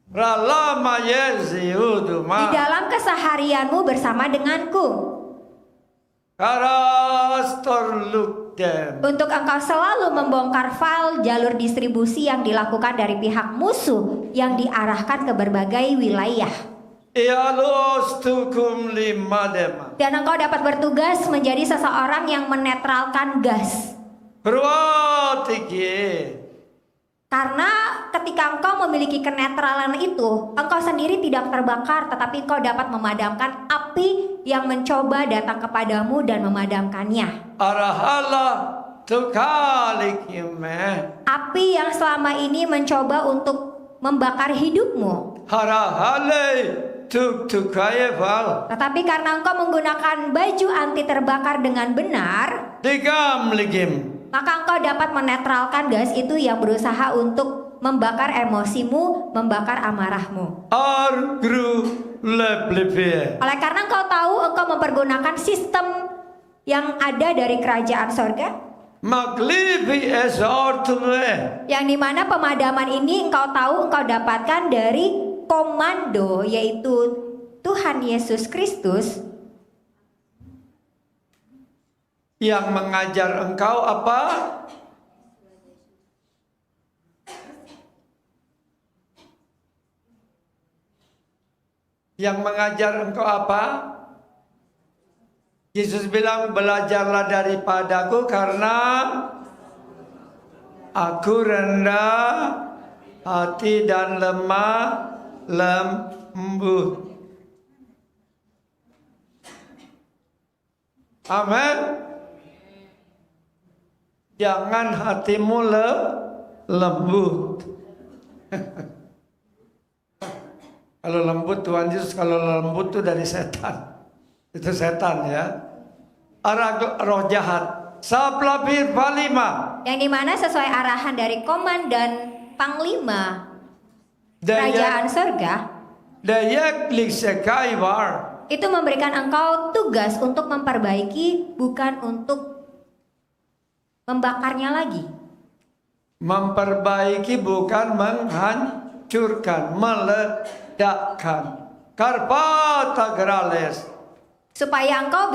Ralama yezi di uduma. dalam keseharianmu bersama denganku. Karastor lukdem. Untuk engkau selalu membongkar file jalur distribusi yang dilakukan dari pihak musuh yang diarahkan ke berbagai wilayah. Ialos tukum limadema. Dan engkau dapat bertugas menjadi seseorang yang menetralkan gas. Perwatiki. Karena ketika engkau memiliki kenetralan itu, engkau sendiri tidak terbakar, tetapi engkau dapat memadamkan api yang mencoba datang kepadamu dan memadamkannya. Arahala tukalikime. Api yang selama ini mencoba untuk membakar hidupmu. Harahale tukayefal. Tetapi karena engkau menggunakan baju anti terbakar dengan benar, Digam ligim. maka engkau dapat menetralkan gas itu yang berusaha untuk membakar emosimu, membakar amarahmu. Argru leplipie. Oleh karena engkau tahu engkau mempergunakan sistem yang ada dari kerajaan sorga, Maglipi esortunwe. yang dimana pemadaman ini engkau tahu engkau dapatkan dari komando, yaitu Tuhan Yesus Kristus Yang mengajar engkau apa? Yang mengajar engkau apa? Yesus bilang belajarlah daripadaku karena aku rendah hati dan lemah lembut. Amin. Jangan hatimu lembut. Kalau lembut Tuhan Yesus, kalau lembut itu dari setan. Itu setan ya. Arah roh jahat. Saplapir palima. yang dimana sesuai arahan dari komandan panglima kerajaan sorga Dayak liksekaivar. itu memberikan engkau tugas untuk memperbaiki, bukan untuk membakarnya lagi. Memperbaiki bukan menghancurkan, meledakkan. Karpata grales. Supaya engkau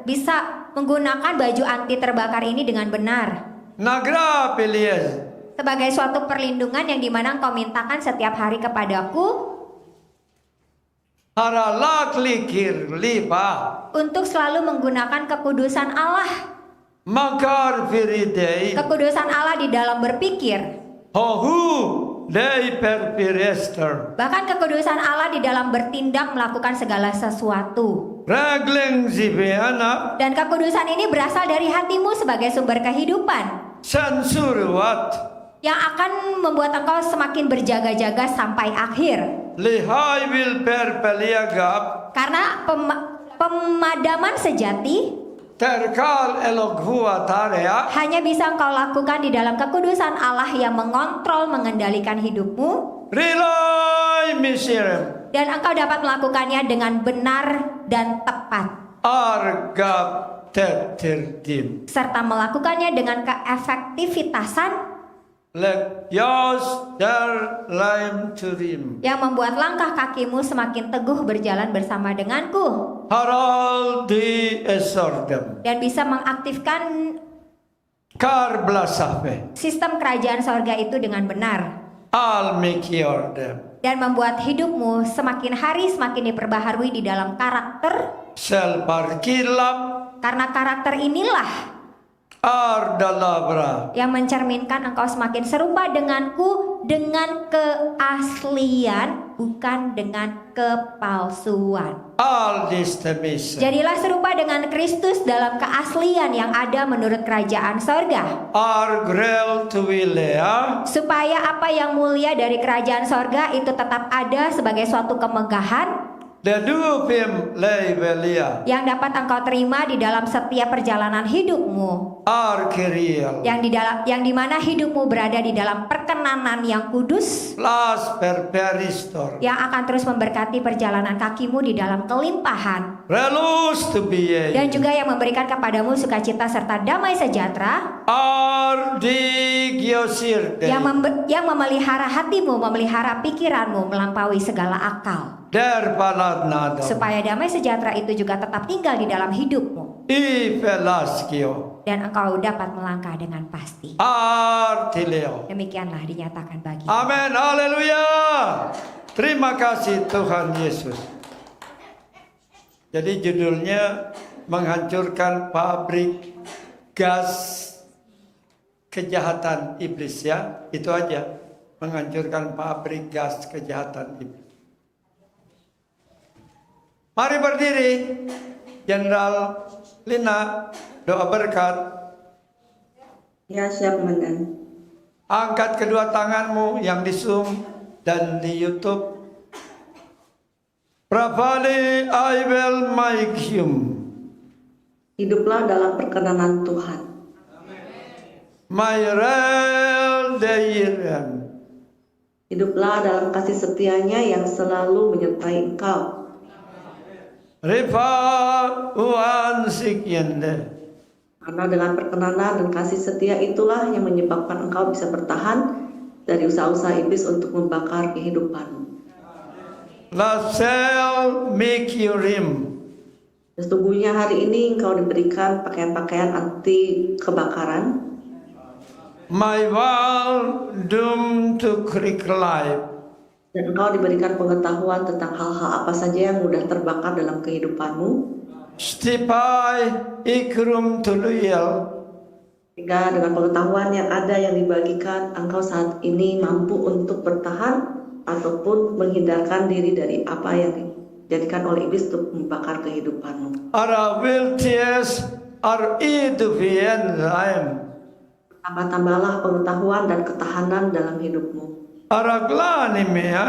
bisa menggunakan baju anti terbakar ini dengan benar. Nagra pilies. Sebagai suatu perlindungan yang dimana engkau mintakan setiap hari kepadaku Haralak likir lipa. untuk selalu menggunakan kekudusan Allah. Makar viridei. Kekudusan Allah di dalam berpikir. Hohu dei perpirester. Bahkan kekudusan Allah di dalam bertindak melakukan segala sesuatu. Ragleng zibeana. Dan kekudusan ini berasal dari hatimu sebagai sumber kehidupan, Sansurwat. yang akan membuat engkau semakin berjaga-jaga sampai akhir. Lihai vil perpeliagap. Karena pemadaman sejati Terkal eloghua tarea. hanya bisa engkau lakukan di dalam kekudusan Allah yang mengontrol, mengendalikan hidupmu. Rilai misirem. Dan engkau dapat melakukannya dengan benar dan tepat, Argap tetirdim. serta melakukannya dengan keefektivitasan Lek yos dar laim turim. yang membuat langkah kakimu semakin teguh berjalan bersama denganku, Haral di esordem. dan bisa mengaktifkan Kar blasafe. sistem kerajaan sorga itu dengan benar, Al mikiordem. dan membuat hidupmu semakin hari semakin diperbaharui di dalam karakter. Sel parkilap. Karena karakter inilah Ardalabra. yang mencerminkan engkau semakin serupa denganku dengan keaslian, bukan dengan kepalsuan. Aldistemis. Jadilah serupa dengan Kristus dalam keaslian yang ada menurut kerajaan sorga, Argrel tuilea. supaya apa yang mulia dari kerajaan sorga itu tetap ada sebagai suatu kemegahan Dedupim leibelia. yang dapat engkau terima di dalam setiap perjalanan hidupmu, Arkiriel. yang dimana hidupmu berada di dalam perkenanan yang kudus, Las perperistor. yang akan terus memberkati perjalanan kakimu di dalam kelimpahan, Relus to be. dan juga yang memberikan kepadamu sukacita serta damai sejahtera, Ardigiosirte. yang memelihara hatimu, memelihara pikiranmu melampaui segala akal, Derpaladnado. supaya damai sejahtera itu juga tetap tinggal di dalam hidupmu, Ivelaskio. dan engkau dapat melangkah dengan pasti. Artileo. Demikianlah dinyatakan bagi. Amin. Haleluya. Terima kasih Tuhan Yesus. Jadi judulnya menghancurkan pabrik gas kejahatan iblis ya. Itu aja. Menghancurkan pabrik gas kejahatan iblis. Mari berdiri. Jenderal Lina, doa berkat. Ya, siap Komandan. Angkat kedua tanganmu yang di Zoom dan di YouTube. Pravali I will make him. Hiduplah dalam perkenanan Tuhan. My real deiran. Hiduplah dalam kasih setianya yang selalu menyertai engkau. Rifa uan sikiende. Karena dengan perkenanan dan kasih setia itulah yang menyebabkan engkau bisa bertahan dari usaha-usaha iblis untuk membakar kehidupanmu. La sel make you rim. Sesungguhnya hari ini engkau diberikan pakaian-pakaian anti kebakaran. My wall doomed to creek life. Dan engkau diberikan pengetahuan tentang hal-hal apa saja yang mudah terbakar dalam kehidupanmu. Stipai ikrum tuluyel. Sehingga dengan pengetahuan yang ada yang dibagikan, engkau saat ini mampu untuk bertahan ataupun menghindarkan diri dari apa yang dijadikan oleh iblis untuk membakar kehidupanmu. Ara wilties ar iduvien. Tambah-tambahlah pengetahuan dan ketahanan dalam hidupmu. Araglani mea.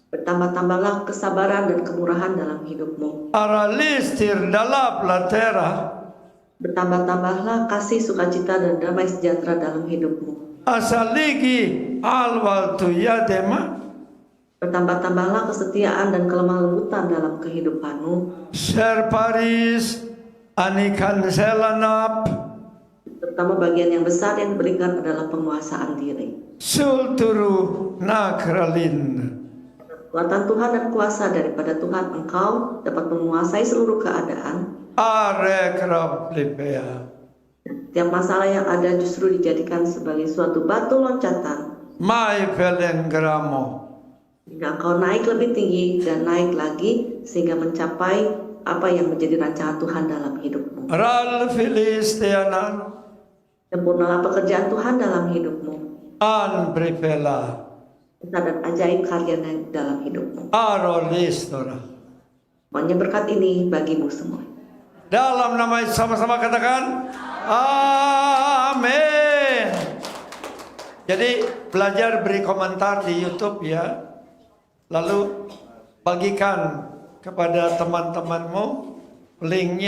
Bertambah-tambahlah kesabaran dan kemurahan dalam hidupmu. Aralistir dalam platera. Bertambah-tambahlah kasih, sukacita, dan damai sejahtera dalam hidupmu. Asaligi alwal tu yadema. Bertambah-tambahlah kesetiaan dan kelemah lembutan dalam kehidupanmu. Serparis anikan selanap. Terutama bagian yang besar yang diberikan adalah penguasaan diri. Sulturu nakralin. Kekuatan Tuhan dan kuasa daripada Tuhan engkau dapat menguasai seluruh keadaan. Arekrab lipea. Tiap masalah yang ada justru dijadikan sebagai suatu batu loncatan. Mai pelengramo. Hingga engkau naik lebih tinggi dan naik lagi sehingga mencapai apa yang menjadi rancangan Tuhan dalam hidupmu. Ral filistianar. Sempurnalah pekerjaan Tuhan dalam hidupmu. An bripela. Dan ajaib karyanya dalam hidupmu. Arolistora. Pokoknya berkat ini bagimu semua. Dalam nama Yesus sama-sama katakan amin. Jadi belajar beri komentar di YouTube ya. Lalu bagikan kepada teman-temanmu linknya.